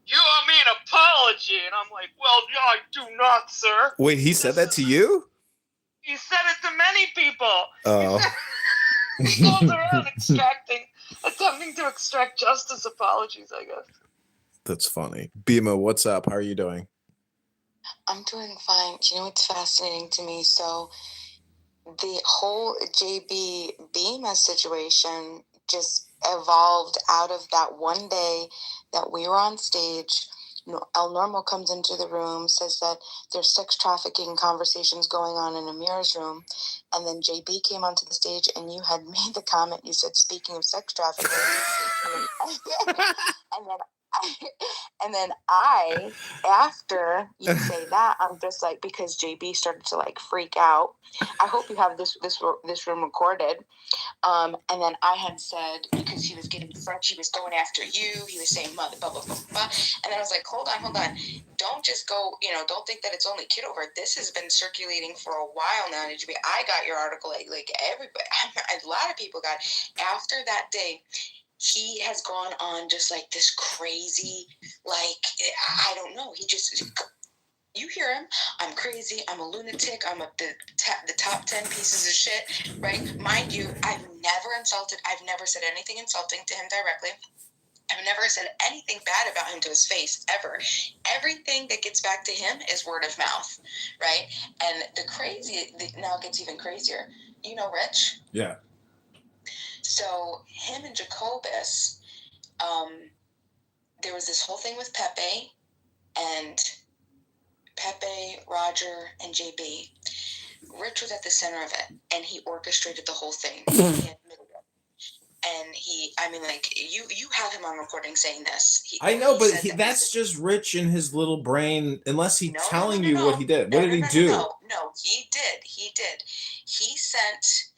[SPEAKER 9] You owe me an apology. And I'm like, well, I do not, sir.
[SPEAKER 5] Wait, he said that to you?
[SPEAKER 9] He said it to many people.
[SPEAKER 5] Oh.
[SPEAKER 9] He goes around attempting to extract justice apologies, I guess.
[SPEAKER 5] That's funny. Bima, what's up? How are you doing?
[SPEAKER 16] I'm doing fine. You know what's fascinating to me? So the whole JB Bima situation just evolved out of that one day that we were on stage. El Normo comes into the room, says that there's sex trafficking conversations going on in Amir's room, and then JB came onto the stage and you had made the comment, you said, speaking of sex trafficking, and then I, after you say that, I'm just like, because JB started to like freak out. I hope you have this room recorded. And then I had said, because he was getting French, he was going after you. He was saying mother, blah, blah, blah, blah. And I was like, hold on. Don't just go, don't think that it's only Kitover. This has been circulating for a while now. I got your article, like everybody, a lot of people got. After that day, he has gone on just like this crazy, like, I don't know. He just, you hear him, I'm crazy, I'm a lunatic, I'm the top 10 pieces of shit, right? Mind you, I've never said anything insulting to him directly. I've never said anything bad about him to his face, ever. Everything that gets back to him is word of mouth, right? And now it gets even crazier. You know Rich?
[SPEAKER 5] Yeah.
[SPEAKER 16] So him and Jacobus, there was this whole thing with Pepe, and Pepe, Roger, and JB. Rich was at the center of it, and he orchestrated the whole thing. He admitted it. And you have him on recording saying this.
[SPEAKER 5] I know, but that's just Rich in his little brain, unless he's telling you what he did. What did he do?
[SPEAKER 16] No, he did. He sent,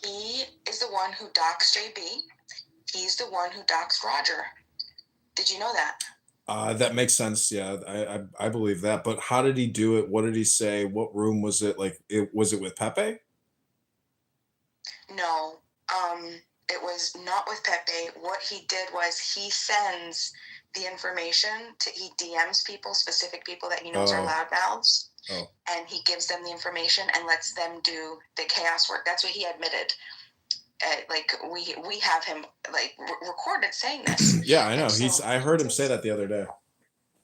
[SPEAKER 16] He is the one who doxed JB. He's the one who doxed Roger. Did you know that?
[SPEAKER 5] That makes sense. Yeah, I believe that. But how did he do it? What did he say? What room was it? Like, was it with Pepe?
[SPEAKER 16] No, it was not with Pepe. What he did was he sends the information he DMs people, specific people that he knows are loudmouths, and he gives them the information and lets them do the chaos work. That's what he admitted. Like we have him like recorded saying this.
[SPEAKER 5] Yeah, I know. I heard him say that the other day.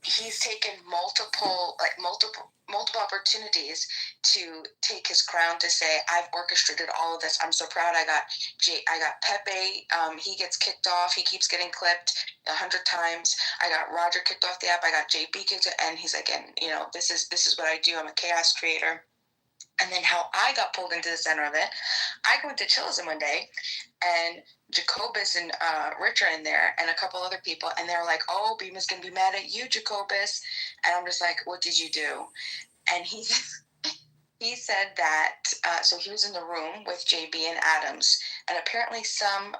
[SPEAKER 16] He's taken multiple opportunities to take his crown to say, I've orchestrated all of this. I'm so proud. I got Pepe. He gets kicked off. He keeps getting clipped 100 times. I got Roger kicked off the app. I got JB kicked, and he's like, and this is what I do. I'm a chaos creator. And then how I got pulled into the center of it, I went to Chillism one day, and Jacobus and Rich are in there, and a couple other people, and they're like, oh, Beema's going to be mad at you, Jacobus. And I'm just like, what did you do? And he said that, so he was in the room with JB and Adams, and apparently some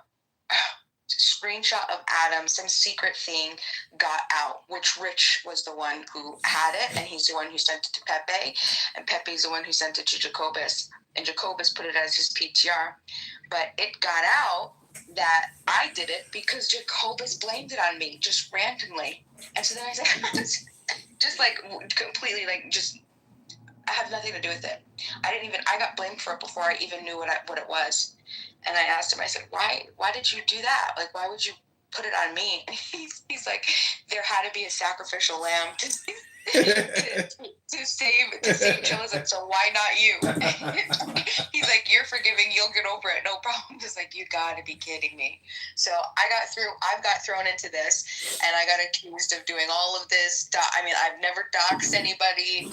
[SPEAKER 16] screenshot of Adams, some secret thing got out, which Rich was the one who had it, and he's the one who sent it to Pepe, and Pepe's the one who sent it to Jacobus, and Jacobus put it as his PTR. But it got out that I did it because Jacobus blamed it on me, just randomly. And so then I said, just like completely, like, just, I have nothing to do with it. I got blamed for it before I even knew what it was. And I asked him, I said, why did you do that? Like, why would you put it on me? And he's like, there had to be a sacrificial lamb to save Chillism, so why not you? He's like, you're forgiving, you'll get over it, no problem. He's like, you gotta be kidding me. So I've got thrown into this, and I got accused of doing all of this. I mean, I've never doxed anybody.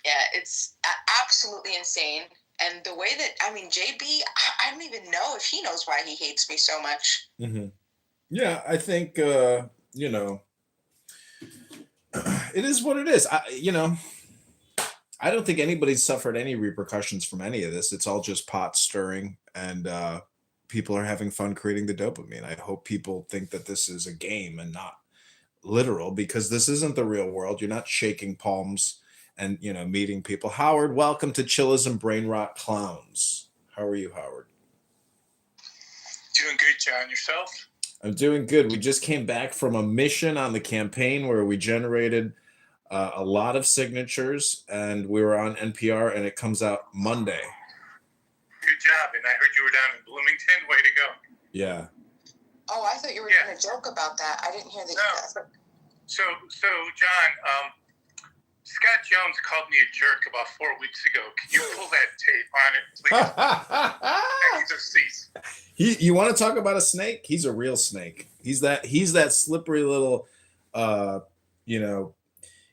[SPEAKER 16] Yeah, it's absolutely insane. And the way that, I mean, JB, I don't even know if he knows why he hates me so much.
[SPEAKER 5] Mm-hmm. Yeah, I think, it is what it is. I don't think anybody's suffered any repercussions from any of this. It's all just pot stirring, and people are having fun creating the dopamine. I hope people think that this is a game and not literal, because this isn't the real world. You're not shaking palms and meeting people. Howard, welcome to Chillism Brain Rot Clowns. How are you, Howard?
[SPEAKER 17] Doing good, John. Yourself?
[SPEAKER 5] I'm doing good. We just came back from a mission on the campaign where we generated a lot of signatures, and we were on NPR, and it comes out Monday.
[SPEAKER 17] Good job. And I heard you were down in Bloomington. Way to go.
[SPEAKER 5] Yeah.
[SPEAKER 16] Oh, I thought you were going to joke about that. I didn't hear that.
[SPEAKER 17] No. So John, Scott Jones called me a jerk about 4 weeks ago. Can you pull that tape on it, please?
[SPEAKER 5] You want to talk about a snake? He's a real snake. He's that slippery little,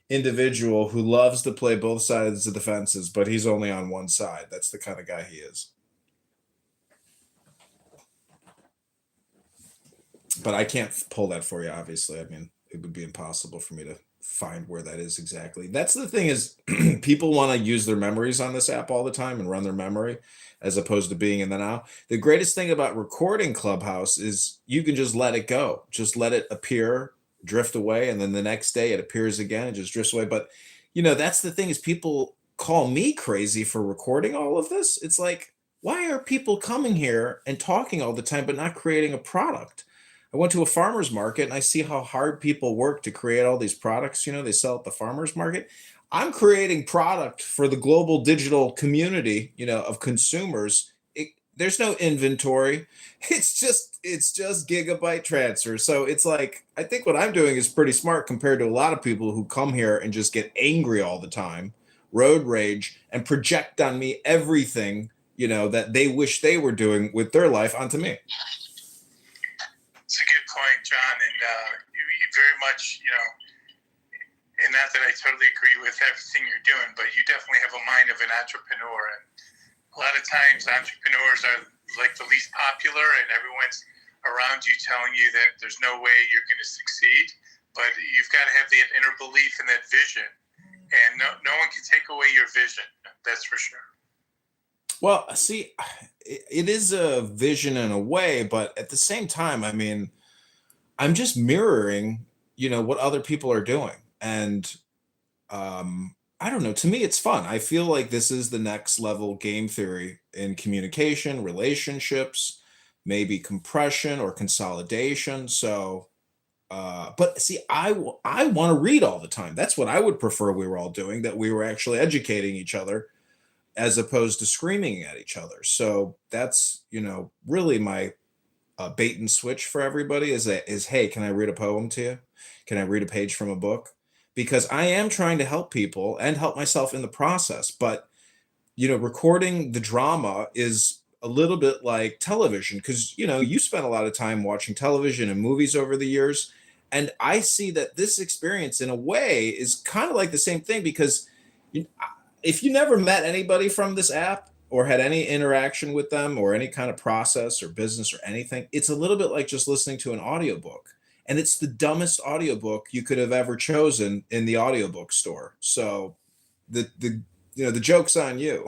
[SPEAKER 5] individual who loves to play both sides of the fences, but he's only on one side. That's the kind of guy he is. But I can't pull that for you, obviously. I mean, it would be impossible for me to find where that is exactly. That's the thing, is people want to use their memories on this app all the time and run their memory as opposed to being in the now. The greatest thing about recording Clubhouse is you can just let it go. Just let it appear, drift away, and then the next day it appears again and just drifts away. But that's the thing, is people call me crazy for recording all of this. It's like, why are people coming here and talking all the time but not creating a product? I went to a farmer's market and I see how hard people work to create all these products, they sell at the farmer's market. I'm creating product for the global digital community, of consumers. There's no inventory. It's just gigabyte transfer. So it's like, I think what I'm doing is pretty smart compared to a lot of people who come here and just get angry all the time, road rage, and project on me everything, that they wish they were doing with their life onto me.
[SPEAKER 17] It's a good point, John, and you very much, and not that I totally agree with everything you're doing, but you definitely have a mind of an entrepreneur. And a lot of times entrepreneurs are like the least popular, and everyone's around you telling you that there's no way you're going to succeed, but you've got to have that inner belief and that vision, and no one can take away your vision. That's for sure.
[SPEAKER 5] Well, see, it is a vision in a way, but at the same time, I mean, I'm just mirroring, what other people are doing. And I don't know, to me it's fun. I feel like this is the next level game theory in communication, relationships, maybe compression or consolidation. So but see, I want to read all the time. That's what I would prefer we were all doing, that we were actually educating each other as opposed to screaming at each other. So that's, really my bait and switch for everybody is, hey, can I read a poem to you? Can I read a page from a book? Because I am trying to help people and help myself in the process. But, recording the drama is a little bit like television because, you spent a lot of time watching television and movies over the years. And I see that this experience, in a way, is kind of like the same thing because if you never met anybody from this app or had any interaction with them or any kind of process or business or anything, it's a little bit like just listening to an audiobook. And it's the dumbest audiobook you could have ever chosen in the audiobook store. So the joke's on you.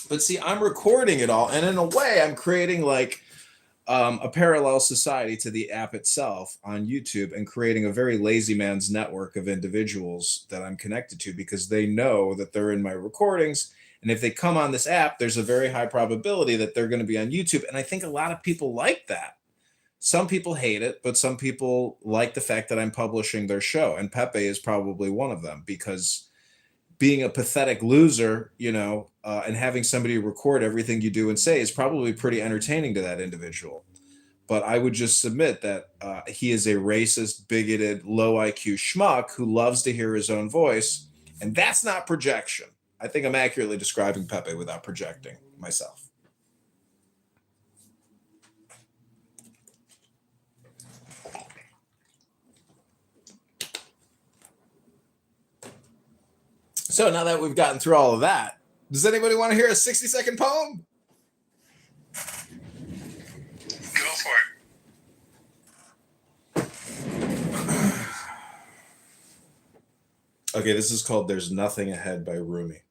[SPEAKER 5] But see, I'm recording it all, and in a way, I'm creating like a parallel society to the app itself on YouTube and creating a very lazy man's network of individuals that I'm connected to because they know that they're in my recordings. And if they come on this app, there's a very high probability that they're going to be on YouTube. And I think a lot of people like that. Some people hate it, but some people like the fact that I'm publishing their show. And Pepe is probably one of them because being a pathetic loser, and having somebody record everything you do and say is probably pretty entertaining to that individual. But I would just submit that he is a racist, bigoted, low IQ schmuck who loves to hear his own voice. And that's not projection. I think I'm accurately describing Pepe without projecting myself. So now that we've gotten through all of that, does anybody want to hear a 60-second poem?
[SPEAKER 17] Go for it.
[SPEAKER 5] Okay, this is called There's Nothing Ahead by Rumi.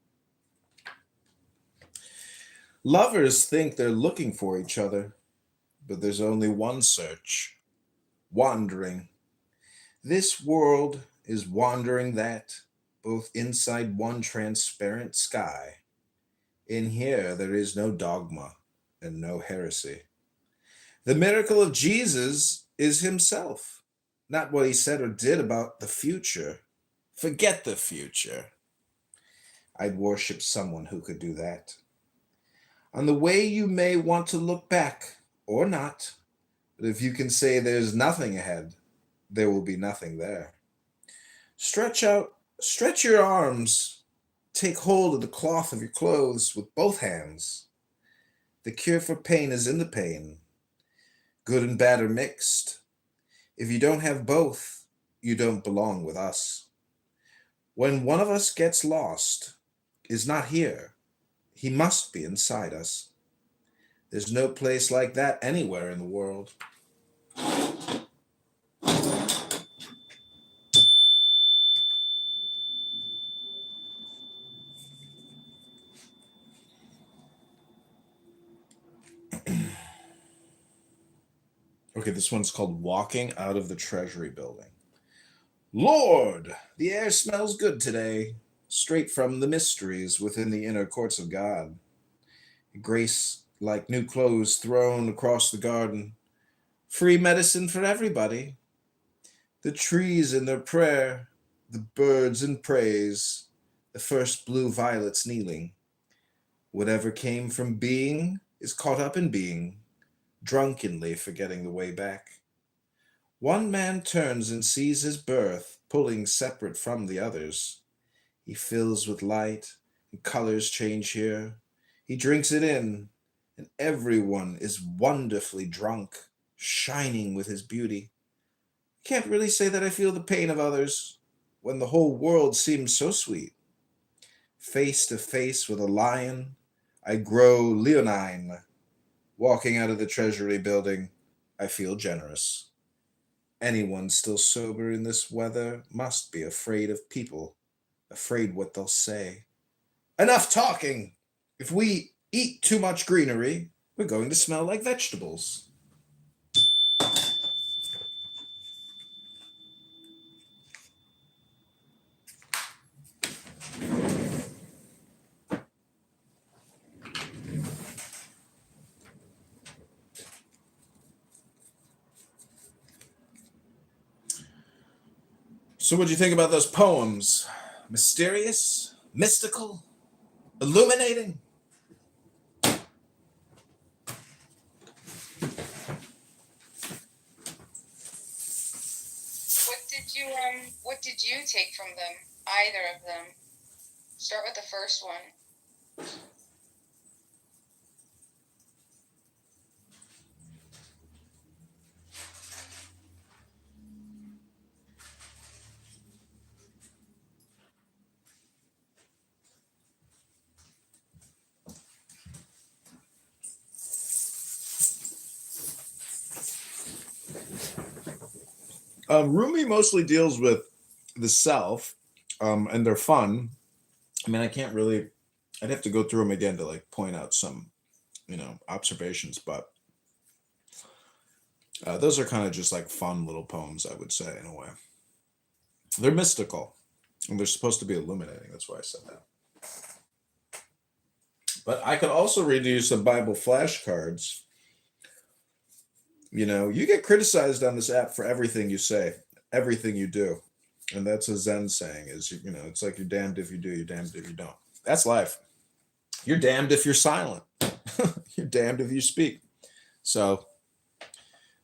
[SPEAKER 5] Lovers think they're looking for each other, but there's only one search, wandering. This world is wandering that, both inside one transparent sky. In here, there is no dogma and no heresy. The miracle of Jesus is himself, not what he said or did about the future. Forget the future. I'd worship someone who could do that. On the way, you may want to look back or not, but if you can say there's nothing ahead, there will be nothing there. Stretch your arms, take hold of the cloth of your clothes with both hands. The cure for pain is in the pain. Good and bad are mixed. If you don't have both, you don't belong with us. When one of us gets lost, is not here, he must be inside us. There's no place like that anywhere in the world. Okay, this one's called Walking Out of the Treasury Building. Lord, the air smells good today, straight from the mysteries within the inner courts of God. Grace like new clothes thrown across the garden. Free medicine for everybody. The trees in their prayer, the birds in praise, the first blue violets kneeling. Whatever came from being is caught up in being, drunkenly forgetting the way back. One man turns and sees his birth pulling separate from the others. He fills with light, and colors change here. He drinks it in, and everyone is wonderfully drunk, shining with his beauty. Can't really say that I feel the pain of others, when the whole world seems so sweet. Face to face with a lion, I grow leonine. Walking out of the Treasury building, I feel generous. Anyone still sober in this weather must be afraid of people. afraid what they'll say. Enough talking. If we eat too much greenery, we're going to smell like vegetables. So what do you think about those poems? Mysterious? Mystical? Illuminating?
[SPEAKER 16] What did you take from them? Either of them. Start with the first one.
[SPEAKER 5] Rumi mostly deals with the self, and they're fun. I mean, I'd have to go through them again to like point out some, observations, but those are kind of just like fun little poems, I would say, in a way. They're mystical, and they're supposed to be illuminating. That's why I said that. But I could also read you some Bible flashcards. You get criticized on this app for everything you say, everything you do. And that's a Zen saying is, it's like you're damned if you do, you're damned if you don't. That's life. You're damned if you're silent. You're damned if you speak. So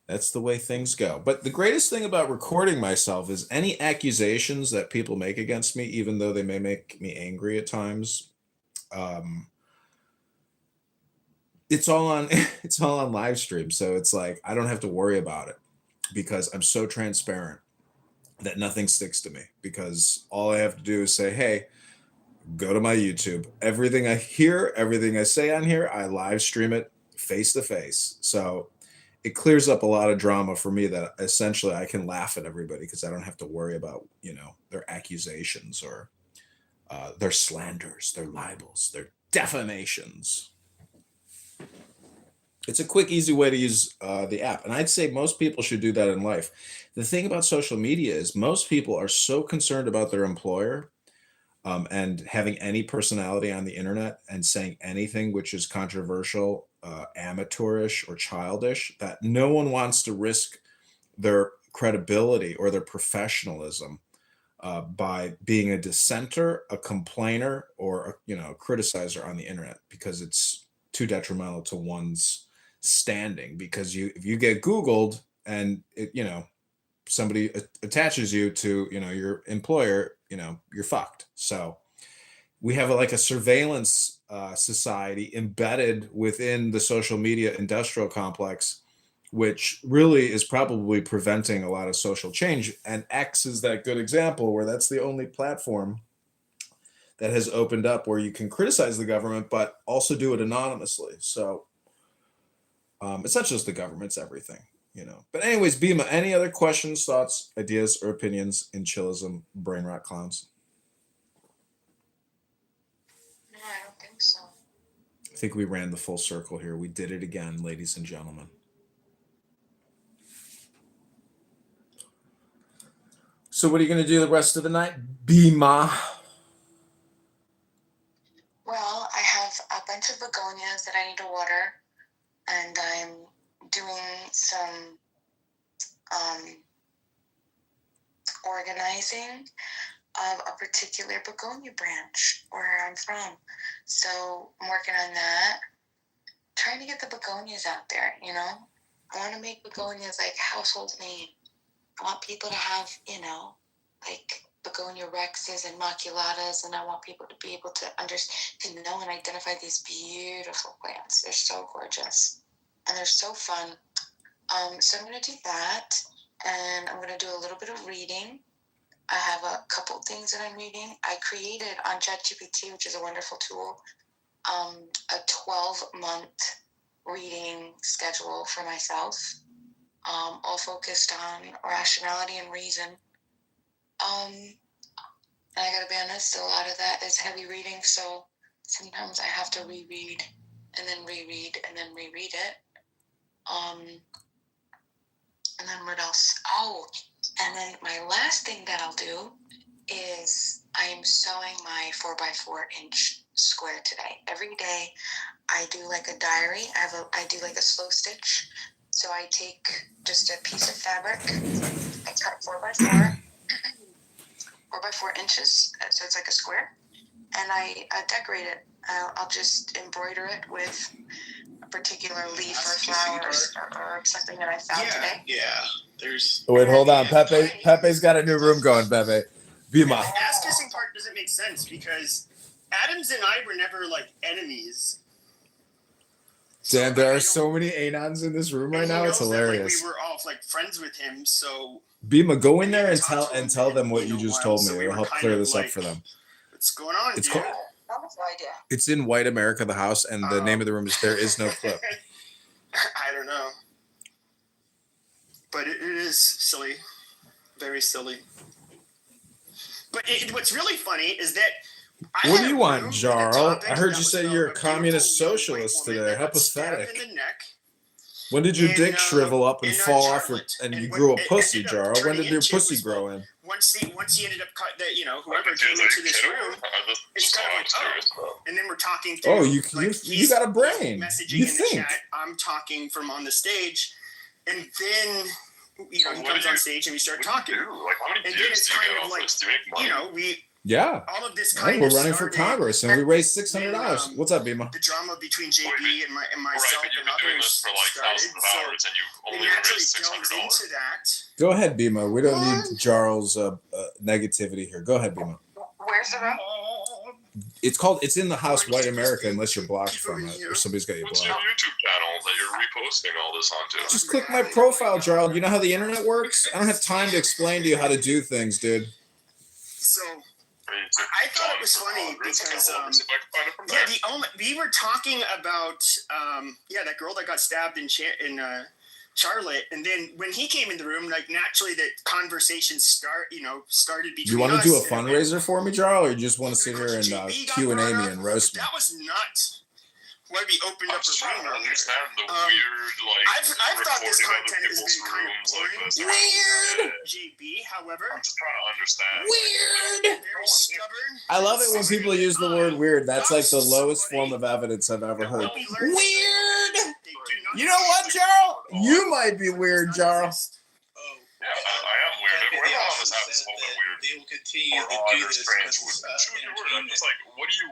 [SPEAKER 5] that's the way things go. But the greatest thing about recording myself is any accusations that people make against me, even though they may make me angry at times, it's all on live stream. So it's like I don't have to worry about it because I'm so transparent that nothing sticks to me, because all I have to do is say, hey, go to my YouTube. Everything I hear, everything I say on here, I live stream it face to face. So it clears up a lot of drama for me that essentially I can laugh at everybody because I don't have to worry about, their accusations or their slanders, their libels, their defamations. It's a quick, easy way to use the app. And I'd say most people should do that in life. The thing about social media is most people are so concerned about their employer and having any personality on the internet and saying anything which is controversial, amateurish, or childish, that no one wants to risk their credibility or their professionalism by being a dissenter, a complainer, or a criticizer on the internet, because it's too detrimental to one's standing. Because if you get Googled and somebody attaches you to your employer, you're fucked. So we have a surveillance society embedded within the social media industrial complex, which really is probably preventing a lot of social change. And X is that good example where that's the only platform that has opened up where you can criticize the government, but also do it anonymously. So it's not just the government, it's everything. But anyways, Bima, any other questions, thoughts, ideas, or opinions in chillism, brain rot clowns?
[SPEAKER 16] No, I don't think so.
[SPEAKER 5] I think we ran the full circle here. We did it again, ladies and gentlemen. So what are you going to do the rest of the night, Bima?
[SPEAKER 16] Well, I have a bunch of begonias that I need to water, and I'm doing some organizing of a particular begonia branch where I'm from. So I'm working on that, trying to get the begonias out there, I want to make begonias like household name. I want people to have, like begonia rexes and maculatas, and I want people to be able to understand, to know and identify these beautiful plants. They're so gorgeous, and they're so fun. So I'm going to do that, and I'm going to do a little bit of reading. I have a couple things that I'm reading. I created on ChatGPT, which is a wonderful tool, a 12-month reading schedule for myself, all focused on rationality and reason. And I gotta be honest, a lot of that is heavy reading, so sometimes I have to reread and then reread and then reread it. And then what else? Oh, and then my last thing that I'll do is I am sewing my 4x4-inch square today. Every day I do like a diary. I do like a slow stitch. So I take just a piece of fabric, I cut 4x4 inches, so it's like a square, and I decorate it. I'll just embroider it with a particular leaf or flower or something that I found today.
[SPEAKER 7] Yeah, there's.
[SPEAKER 5] Oh, wait, hold on. Pepe's got a new room going, Pepe. Bima.
[SPEAKER 6] The ass kissing part doesn't make sense because Adams and I were never like enemies.
[SPEAKER 5] Damn, there are so many Anons in this room right now. It's hilarious.
[SPEAKER 6] We were all like friends with him, so.
[SPEAKER 5] Bima, go in there and tell them what you just told me. It'll help clear this up for them.
[SPEAKER 6] What's going on,
[SPEAKER 5] It's
[SPEAKER 6] dude?
[SPEAKER 5] called, it's in White America, the house, and the name of the room is There Is No Clip.
[SPEAKER 6] I don't know. But it is silly. Very silly. But what's really funny is that
[SPEAKER 5] what do you want, Jarl? I heard you say you're a communist socialist today. How pathetic. When did your dick shrivel up and fall off, and you grew a pussy, Jarl? When did your pussy grow in?
[SPEAKER 6] Once he ended up cut that, whoever came into this room, it's kind of like, oh, and then we're talking through.
[SPEAKER 5] Oh, you got a brain.
[SPEAKER 6] Messaging
[SPEAKER 5] You
[SPEAKER 6] in
[SPEAKER 5] think?
[SPEAKER 6] the chat. I'm talking from on the stage, and then he comes on stage and we start talking.
[SPEAKER 7] Like, how many
[SPEAKER 6] and then
[SPEAKER 7] years
[SPEAKER 6] it's
[SPEAKER 7] do you
[SPEAKER 6] kind
[SPEAKER 7] get
[SPEAKER 6] of
[SPEAKER 7] off
[SPEAKER 6] like,
[SPEAKER 7] this to make money?
[SPEAKER 5] Yeah.
[SPEAKER 6] all of this
[SPEAKER 5] I think
[SPEAKER 6] kind
[SPEAKER 5] we're
[SPEAKER 6] of
[SPEAKER 5] running for
[SPEAKER 6] started
[SPEAKER 5] Congress, and we raised $600. What's up, Bima?
[SPEAKER 6] the drama between JB and myself
[SPEAKER 7] Right, but you've
[SPEAKER 6] and
[SPEAKER 7] been doing
[SPEAKER 6] others
[SPEAKER 7] this for like
[SPEAKER 6] started.
[SPEAKER 7] thousands of
[SPEAKER 6] So
[SPEAKER 7] hours and you
[SPEAKER 6] it
[SPEAKER 7] only
[SPEAKER 6] naturally
[SPEAKER 7] raised
[SPEAKER 6] delves
[SPEAKER 7] $600.
[SPEAKER 6] into that.
[SPEAKER 5] Go ahead, Bima. We don't need Jarl's negativity here. Go ahead, Bima.
[SPEAKER 16] Where's the room?
[SPEAKER 5] It's in the house White America, unless you're blocked from it, or somebody's got you
[SPEAKER 7] What's
[SPEAKER 5] blocked.
[SPEAKER 7] your YouTube channel that you're reposting all this onto?
[SPEAKER 5] Just click my profile, Jarl. You know how the internet works? I don't have time to explain to you how to do things, dude.
[SPEAKER 6] So I thought it was funny because we were talking about that girl that got stabbed in Charlotte, and then when he came in the room, like naturally the conversation started between us.
[SPEAKER 5] You want to do a fundraiser for me, Jarl, or you just want to sit here and Q&A me and roast me?
[SPEAKER 6] That was not why we opened up a room.
[SPEAKER 7] I understand the weird, like,
[SPEAKER 6] I've thought this
[SPEAKER 7] recording
[SPEAKER 6] content
[SPEAKER 7] other
[SPEAKER 6] has
[SPEAKER 7] people's
[SPEAKER 6] been kind of
[SPEAKER 7] rooms like
[SPEAKER 6] boring.
[SPEAKER 7] this.
[SPEAKER 6] Weird. JB, however,
[SPEAKER 7] I'm just trying to understand.
[SPEAKER 5] Weird.
[SPEAKER 6] Very stubborn.
[SPEAKER 5] I love it when people use the word weird. That's like the lowest form of evidence I've ever heard. Weird. You know what, Jarl? You might be weird, Jarl.
[SPEAKER 7] Yeah, I am weird. Everyone on this app is a little bit weird.
[SPEAKER 14] They will continue to do this
[SPEAKER 7] strange.
[SPEAKER 14] because
[SPEAKER 7] I'm just like, what are you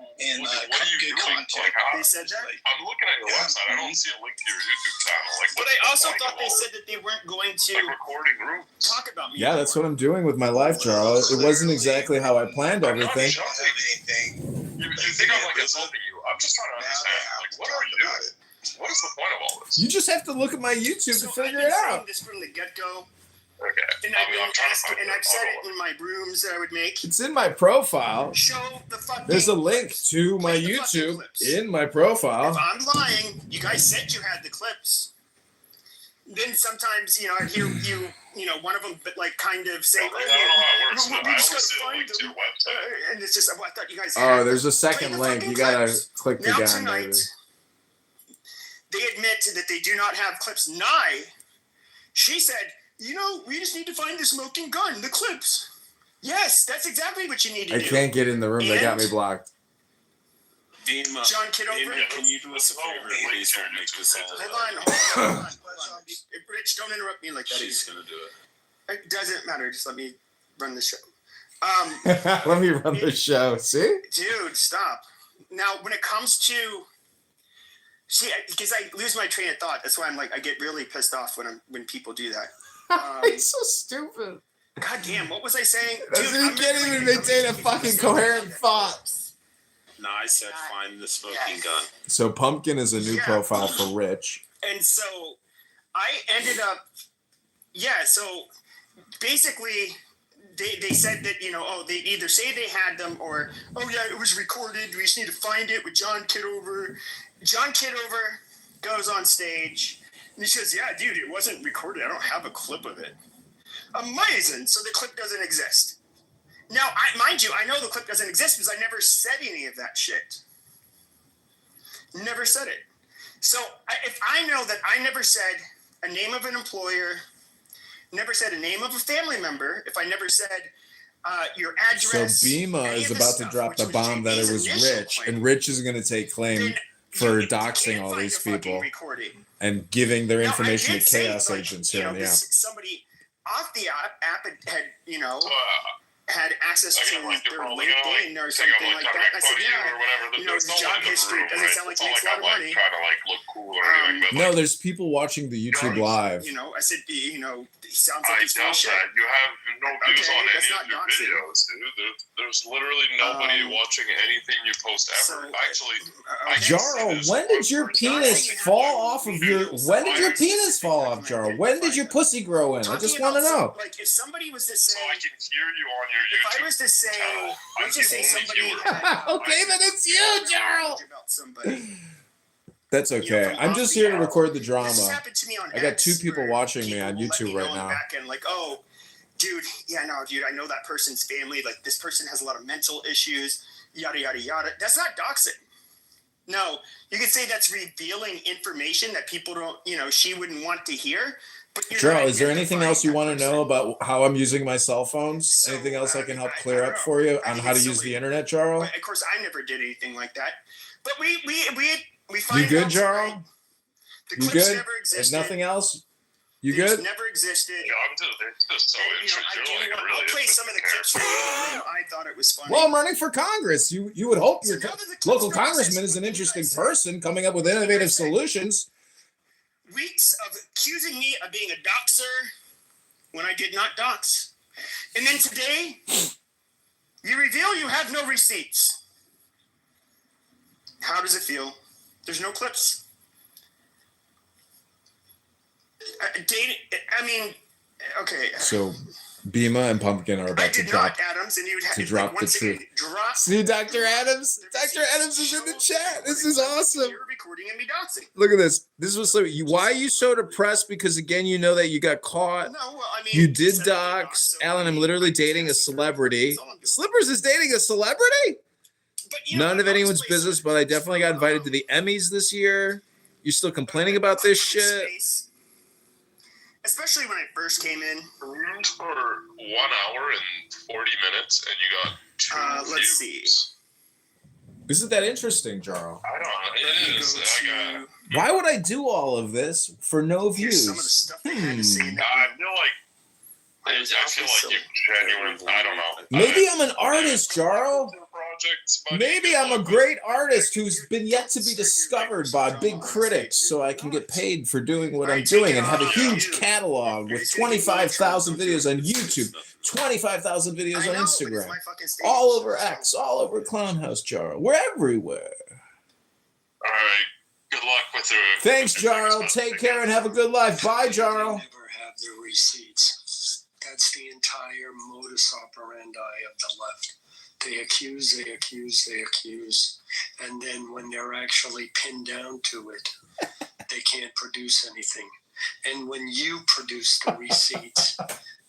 [SPEAKER 14] good
[SPEAKER 7] doing?
[SPEAKER 14] content.
[SPEAKER 7] Like,
[SPEAKER 6] They said that?
[SPEAKER 7] I'm looking at your website. I don't see a link to your YouTube channel. Like,
[SPEAKER 6] But I also thought they said that they weren't going to
[SPEAKER 7] recording rooms.
[SPEAKER 6] talk about me.
[SPEAKER 5] Yeah, that's what I'm doing with my life, Jarl. It wasn't exactly how I planned everything.
[SPEAKER 7] You think I'm like insulting you? I'm just trying to understand. Like, what are you doing? What is the point of all this?
[SPEAKER 5] You just have to look at my YouTube to figure it out.
[SPEAKER 6] This from the get-go.
[SPEAKER 7] Okay.
[SPEAKER 6] And I've said it in my rooms that I would make.
[SPEAKER 5] It's in my profile.
[SPEAKER 6] Show the fucking
[SPEAKER 5] There's a link to my YouTube in my profile.
[SPEAKER 6] If I'm lying, you guys said you had the clips. Then sometimes, I hear you, one of them, but like kind of say,
[SPEAKER 7] I don't know how it works.
[SPEAKER 6] we
[SPEAKER 7] I
[SPEAKER 6] just
[SPEAKER 7] always see a
[SPEAKER 6] gotta
[SPEAKER 7] link
[SPEAKER 6] find
[SPEAKER 7] to your
[SPEAKER 6] them.
[SPEAKER 7] website.
[SPEAKER 6] And it's just, I thought you guys had
[SPEAKER 5] Oh, there's a
[SPEAKER 6] Play
[SPEAKER 5] second
[SPEAKER 6] the
[SPEAKER 5] link.
[SPEAKER 6] fucking
[SPEAKER 5] You gotta
[SPEAKER 6] clips.
[SPEAKER 5] click the
[SPEAKER 6] Now
[SPEAKER 5] guy.
[SPEAKER 6] tonight, they admit that they do not have clips. Nye, she said, we just need to find the smoking gun, the clips. Yes, that's exactly what you need to
[SPEAKER 5] I
[SPEAKER 6] do.
[SPEAKER 5] can't get in the room. They got me blocked.
[SPEAKER 6] John Kitover.
[SPEAKER 7] Can you do us a favor? Please don't make this all.
[SPEAKER 6] Hold on. Rich, don't interrupt me like that.
[SPEAKER 7] She's gonna do it.
[SPEAKER 6] It doesn't matter. Just let me run the show.
[SPEAKER 5] Let me run the show. See?
[SPEAKER 6] Dude, stop. Now, when it comes to because I lose my train of thought. That's why I'm like I get really pissed off when people do that.
[SPEAKER 5] It's so stupid.
[SPEAKER 6] God damn, what was I saying?
[SPEAKER 5] Dude, you can't even maintain a fucking coherent thought.
[SPEAKER 7] No, I said find the smoking gun.
[SPEAKER 5] So Pumpkin is a new profile for Rich.
[SPEAKER 6] And so I ended up, so basically they said that, they either say they had them or, it was recorded. We just need to find it with John Kitover. John Kitover goes on stage and he says, yeah, dude, it wasn't recorded. I don't have a clip of it. Amazing. So the clip doesn't exist.
[SPEAKER 11] Now, mind you, I know the clip doesn't exist because I never said any of that shit. Never said it. So if I know that I never said a name of an employer, never said a name of a family member, if I never said your address.
[SPEAKER 5] So Bima is about to drop the bomb that it was Rich, and Rich is going to take claim for doxing all these people and giving their information to chaos agents here on the app.
[SPEAKER 11] Somebody off the app had had access to their LinkedIn or something like that. I said, the job history doesn't sound like it makes a lot of money.
[SPEAKER 7] Trying to look cool or anything, but
[SPEAKER 5] No, there's people watching the YouTube live.
[SPEAKER 11] I said, he sounds like he's full of shit.
[SPEAKER 7] You have no views on any of your videos, dude. There's literally nobody watching anything you post ever.
[SPEAKER 5] Jarl, when did your penis fall off of your? When did your penis fall off, Jarl? When did your pussy grow in? I just want to know.
[SPEAKER 11] Like, if somebody was to say,
[SPEAKER 7] so I can hear you on your YouTube.
[SPEAKER 11] If I was to say, let's just say somebody.
[SPEAKER 5] Okay, then it's you, Jarl. That's okay. I'm just here to record the drama. I got 2 people watching me on YouTube right now.
[SPEAKER 11] Back and like, oh, dude, I know that person's family. Like, this person has a lot of mental issues. Yada yada yada. That's not doxing. No, you could say that's revealing information that people don't, she wouldn't want to hear.
[SPEAKER 5] Jarl, is there anything else you want to know about how I'm using my cell phones? Anything else I can help clear up for you on how to use the internet, Jarl?
[SPEAKER 11] Of course, I never did anything like that. But we find
[SPEAKER 5] You good,
[SPEAKER 11] out
[SPEAKER 5] Jarl?
[SPEAKER 11] the
[SPEAKER 5] You
[SPEAKER 11] clips
[SPEAKER 5] good?
[SPEAKER 11] never existed.
[SPEAKER 5] There's nothing else? You
[SPEAKER 11] It's
[SPEAKER 5] good?
[SPEAKER 11] never existed.
[SPEAKER 7] Yeah, I'm just so interested.
[SPEAKER 11] I'll play some of the clips for you. I thought it was funny.
[SPEAKER 5] Well, I'm running for Congress. You would hope your local congressman is an interesting person coming up with innovative solutions.
[SPEAKER 11] Weeks of accusing me of being a doxer when I did not dox. And then today, you reveal you have no receipts. How does it feel? There's no clips. Okay.
[SPEAKER 5] So Bima and Pumpkin are about to drop
[SPEAKER 11] Adams, and
[SPEAKER 5] the truth. See, Dr. Adams? Dr. Adams is in the chat. This is awesome.
[SPEAKER 11] You're recording and me doxing.
[SPEAKER 5] Look at this. This was so. Why are you so depressed? Because again, you know that you got caught.
[SPEAKER 11] No, well, I mean,
[SPEAKER 5] you did dox. Alan, I'm literally dating a celebrity. Slippers is dating a celebrity? None of anyone's business, but I definitely got invited to the Emmys this year. You're still complaining about this shit?
[SPEAKER 11] Especially when I first came in.
[SPEAKER 7] Roomed for 1 hour and 40 minutes, and you got 2
[SPEAKER 11] let's
[SPEAKER 7] views.
[SPEAKER 11] see.
[SPEAKER 5] Isn't that interesting, Jarl?
[SPEAKER 7] I don't know. It is.
[SPEAKER 5] Why would I do all of this for no views?
[SPEAKER 11] Some of the stuff they had to say.
[SPEAKER 7] I feel like you're genuine. I don't know.
[SPEAKER 5] Maybe I'm an artist, Jarl. Maybe I'm a great artist who's been yet to be discovered by big critics, so I can get paid for doing what I'm doing and have a huge catalog with 25,000 videos on YouTube, 25,000 videos on Instagram, all over X, all over Clownhouse, Jarl. We're everywhere.
[SPEAKER 7] All right. Good luck with your.
[SPEAKER 5] Thanks, Jarl. Take care and have a good life. Bye, Jarl.
[SPEAKER 18] Never have the receipts. That's the entire modus operandi of the left. They accuse, and then when they're actually pinned down to it, they can't produce anything. And when you produce the receipts,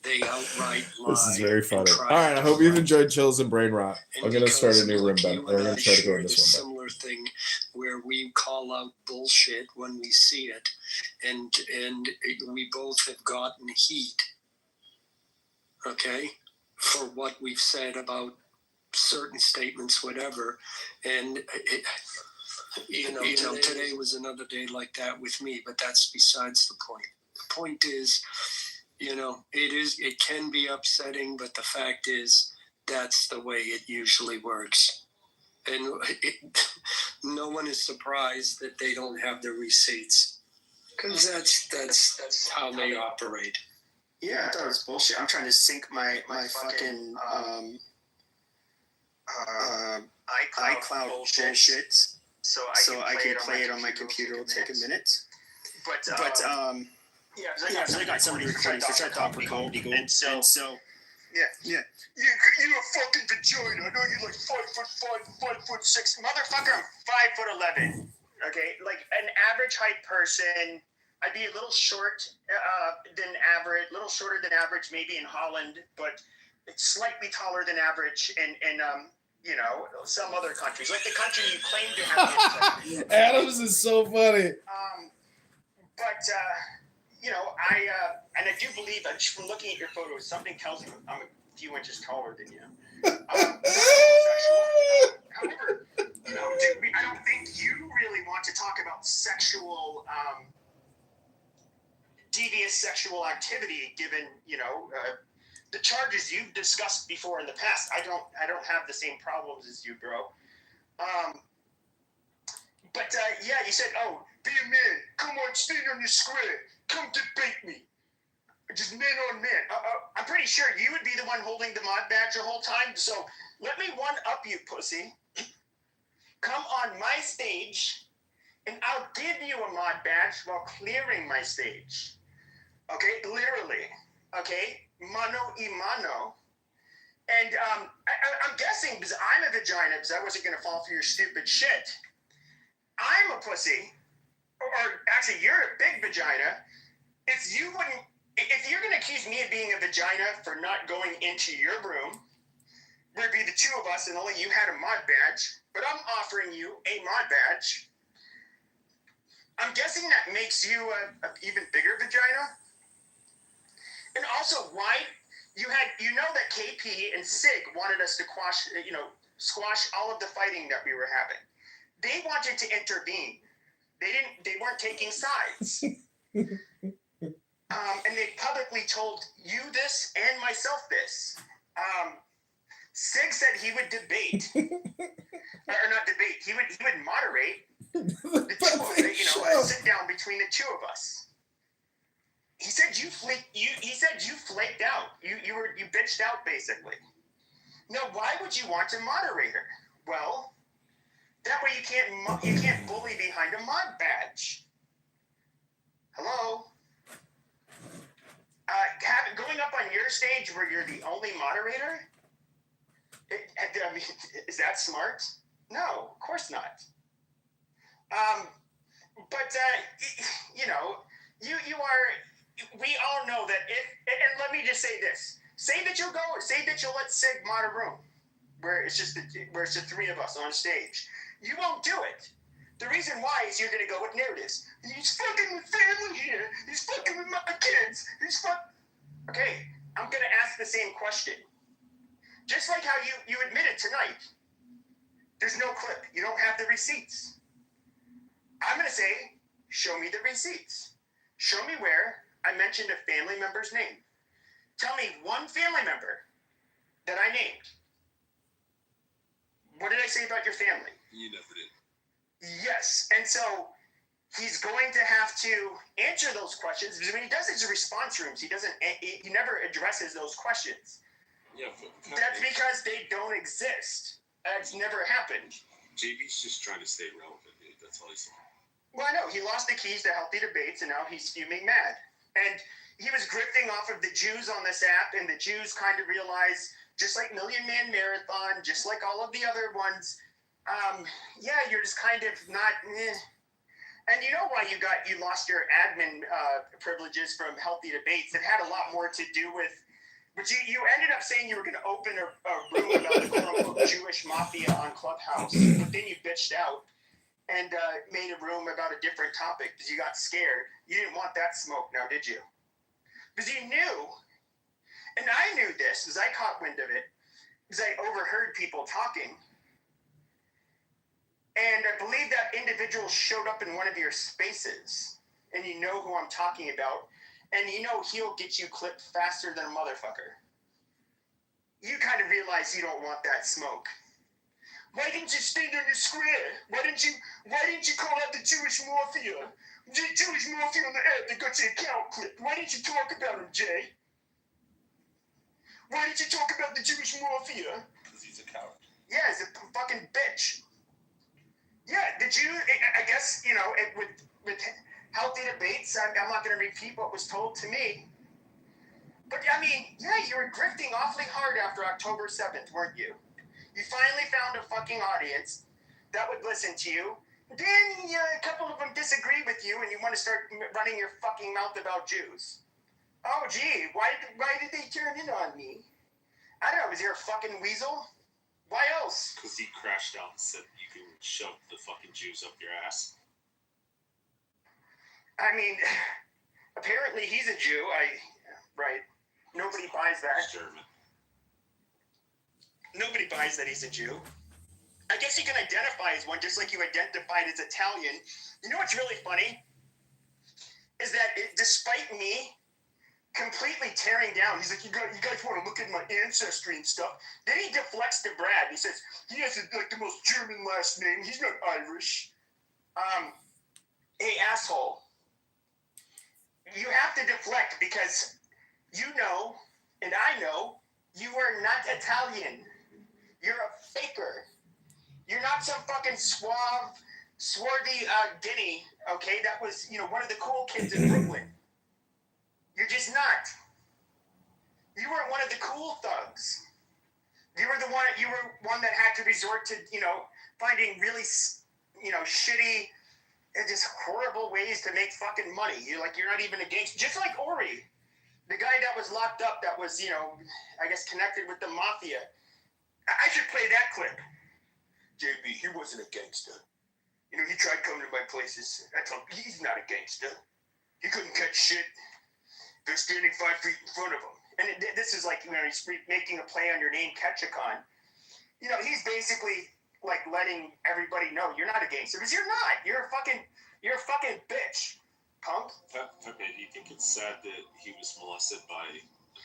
[SPEAKER 18] they outright lie.
[SPEAKER 5] This is very funny. All right, I hope you've enjoyed Chills and Brain Rot. I'm going to start a new room, Ben. We're going to try to go in this one.
[SPEAKER 18] Similar thing where we call out bullshit when we see it, and we both have gotten heat, okay, for what we've said about certain statements, whatever, and today was another day like that with me, but that's besides the point. The point is, it can be upsetting, but the fact is that's the way it usually works, and no one is surprised that they don't have the receipts, because that's how they operate.
[SPEAKER 11] Yeah, I thought it was bullshit. I'm trying to sync my fucking iCloud bullshit, so I can play it on my computer. It'll take a minute. But so I got somebody recording, which I thought were comedy gold. And so yeah. You a fucking vagina. I know you're like 5'5", 5'6". Motherfucker, I'm 5'11". Okay, like an average height person. I'd be a little short than average, little shorter than average, maybe in Holland, but
[SPEAKER 19] slightly taller than average in you know, some other countries, like the country you claim to have.
[SPEAKER 5] Adams is so funny.
[SPEAKER 19] But you know, I do believe that just from looking at your photos, something tells me I'm a few inches taller than you. However, you know, I don't think you really want to talk about sexual, devious sexual activity, given, you know, the charges you've discussed before in the past. I don't have the same problems as you, bro. But yeah, you said, oh, be a man, come on, stand on your square, come debate me. Just man on man. I'm pretty sure you would be the one holding the mod badge the whole time, so let me one up you, pussy. Come on my stage, and I'll give you a mod badge while clearing my stage. Okay, literally. Okay, mano y mano. And I'm guessing, because I'm a vagina, because I wasn't going to fall for your stupid shit. I'm a pussy, or actually, you're a big vagina. If you're going to accuse me of being a vagina for not going into your room, would be the two of us, and only you had a mod badge, but I'm offering you a mod badge. I'm guessing that makes you an even bigger vagina. And also, why you know that KP and Sig wanted us to squash all of the fighting that we were having. They wanted to intervene. They weren't taking sides. And they publicly told you this and myself this. Sig said he would debate, or not debate. He would moderate the two of us. You know, a sit down between the two of us. He said you flaked out. You bitched out basically. Now, why would you want to moderate her? Well, that way you can't bully behind a mod badge. Hello. Going up on your stage where you're the only moderator? I mean, is that smart? No, of course not. But you know, you are. We all know that and let me just say this: say that you'll go, or say that you'll let Sig mod a room where it's just the three of us on stage. You won't do it. The reason why is you're going to go with narratives. He's fucking with family here. He's fucking with my kids. Okay, I'm going to ask the same question. Just like how you admitted tonight. There's no clip. You don't have the receipts. I'm going to say, show me the receipts. Show me where I mentioned a family member's name. Tell me one family member that I named. What did I say about your family?
[SPEAKER 13] You never did.
[SPEAKER 19] Yes, and so he's going to have to answer those questions, because when he does his response rooms, he never addresses those questions.
[SPEAKER 13] Yeah,
[SPEAKER 19] that's because they don't exist. It's never happened.
[SPEAKER 13] JB's just trying to stay relevant, dude. That's all he's saying.
[SPEAKER 19] Well, I know. He lost the keys to healthy debates, and now he's fuming mad. And he was grifting off of the Jews on this app, and the Jews kind of realized, just like Million Man Marathon, just like all of the other ones, yeah, you're just kind of not. And you know why you lost your admin privileges from healthy debates? It had a lot more to do with. But you ended up saying you were going to open a room about the quote-unquote Jewish mafia on Clubhouse, but then you bitched out and made a room about a different topic because you got scared. You didn't want that smoke now, did you? Because you knew, and I knew this because I caught wind of it, because I overheard people talking. And I believe that individual showed up in one of your spaces, and you know who I'm talking about. And you know he'll get you clipped faster than a motherfucker. You kind of realize you don't want that smoke. Why didn't you stand on the square? Why didn't you call out the Jewish mafia? The Jewish mafia on the app that got your account clipped. Why didn't you talk about him, Jay? Why didn't you talk about the Jewish mafia?
[SPEAKER 13] Because he's a coward.
[SPEAKER 19] Yeah, he's a fucking bitch. Yeah, I guess, you know, with healthy debates, I'm not going to repeat what was told to me. But, I mean, yeah, you were grifting awfully hard after October 7th, weren't you? You finally found a fucking audience that would listen to you. Then a couple of them disagree with you and you want to start running your fucking mouth about Jews. Oh, gee, why did they turn in on me?
[SPEAKER 20] Was he a fucking weasel? Why else?
[SPEAKER 21] Because he crashed out and said you can shove the fucking Jews up your ass.
[SPEAKER 20] I mean, apparently he's a Jew. Right. Nobody buys that.
[SPEAKER 21] German.
[SPEAKER 20] Nobody buys that he's a Jew. I guess you can identify as one just like you identified as Italian. You know what's really funny? Is that despite me completely tearing down, he's like, you guys want to look at my ancestry and stuff? Then he deflects to Brad. He says, he has like the most German last name. He's not Irish. Hey, asshole. You have to deflect because you know, and I know, you are not Italian. You're a faker. You're not some fucking swarthy Guinea, okay? That was, one of the cool kids in Brooklyn. You're just not. You were one of the cool thugs. You were one that had to resort to, finding really, shitty and just horrible ways to make fucking money. You're not even a gangster. Just like Ori, the guy that was locked up that was, I guess connected with the mafia. I should play that clip. JB, he wasn't a gangster. He tried coming to my places. I told him, he's not a gangster. He couldn't catch shit. They're standing 5 feet in front of him. And this is like, he's making a play on your name, Ketchikon. He's basically like letting everybody know you're not a gangster. Because you're not. You're a fucking bitch, punk.
[SPEAKER 21] Okay, do you think it's sad that he was molested by the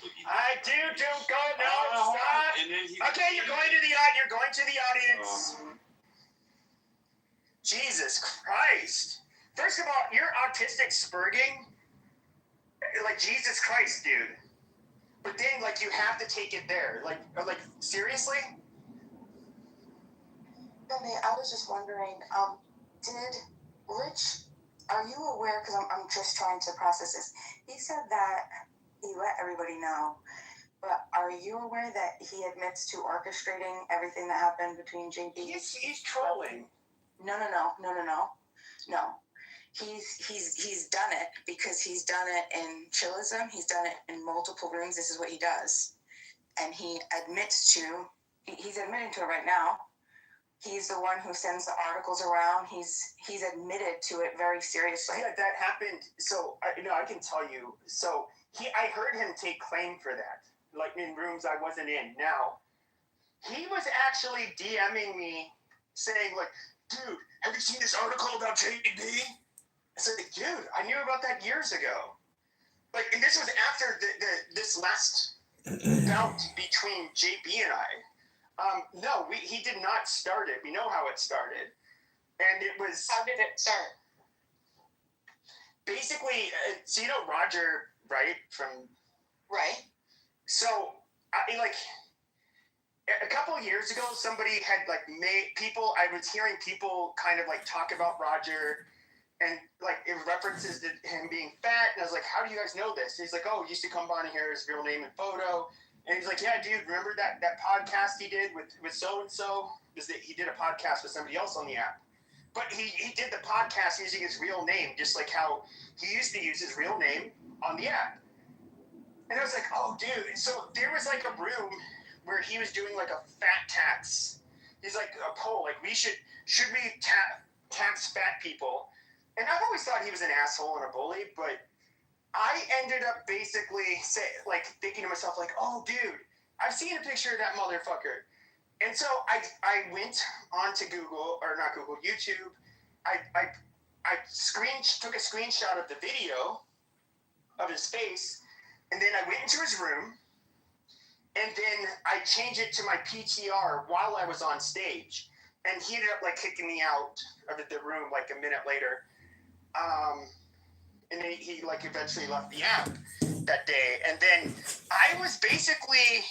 [SPEAKER 21] Boogie?
[SPEAKER 20] I do. Don't go. No, stop.
[SPEAKER 21] And then
[SPEAKER 20] Okay, you're going to the audience. Jesus Christ. First of all, you're autistic spurging. Like, Jesus Christ, dude. But then, like, you have to take it there. Like seriously?
[SPEAKER 16] Benny, I was just wondering, did Rich, are you aware, because I'm just trying to process this, he said that he let everybody know, but are you aware that he admits to orchestrating everything that happened between JB?
[SPEAKER 20] He's trolling.
[SPEAKER 16] No. He's done it because he's done it in chillism. He's done it in multiple rooms. This is what he does. And he admits to, he's admitting to it right now. He's the one who sends the articles around. He's admitted to it very seriously.
[SPEAKER 20] Yeah, that happened. So, I can tell you. So, I heard him take claim for that. Like, in rooms I wasn't in. Now, he was actually DMing me saying, like, dude, have you seen this article about JB? I said, dude, I knew about that years ago. Like, and this was after this last bout between JB and I. No, he did not start it. We know how it started. And it was...
[SPEAKER 16] How did it start?
[SPEAKER 20] Basically, so Roger, right?
[SPEAKER 16] Right.
[SPEAKER 20] So, a couple of years ago, somebody had, I was hearing people kind of, talk about Roger, and, it references to him being fat, and I was like, how do you guys know this? And he's like, oh, he used to come on here, his real name and photo, and he's like, yeah, dude, remember that podcast he did with so-and-so? He did a podcast with somebody else on the app. But he did the podcast using his real name, just like how he used to use his real name on the app. And I was like, oh, dude. So there was, a room where he was doing, a fat tax. He's like, a poll, should we tax fat people? And I've always thought he was an asshole and a bully, but I ended up basically thinking to myself, oh, dude, I've seen a picture of that motherfucker. And so I went onto YouTube. I took a screenshot of the video of his face, and then I went into his room, and then I changed it to my PTR while I was on stage. And he ended up, kicking me out of the room, a minute later. And then he eventually left the app that day. And then I was basically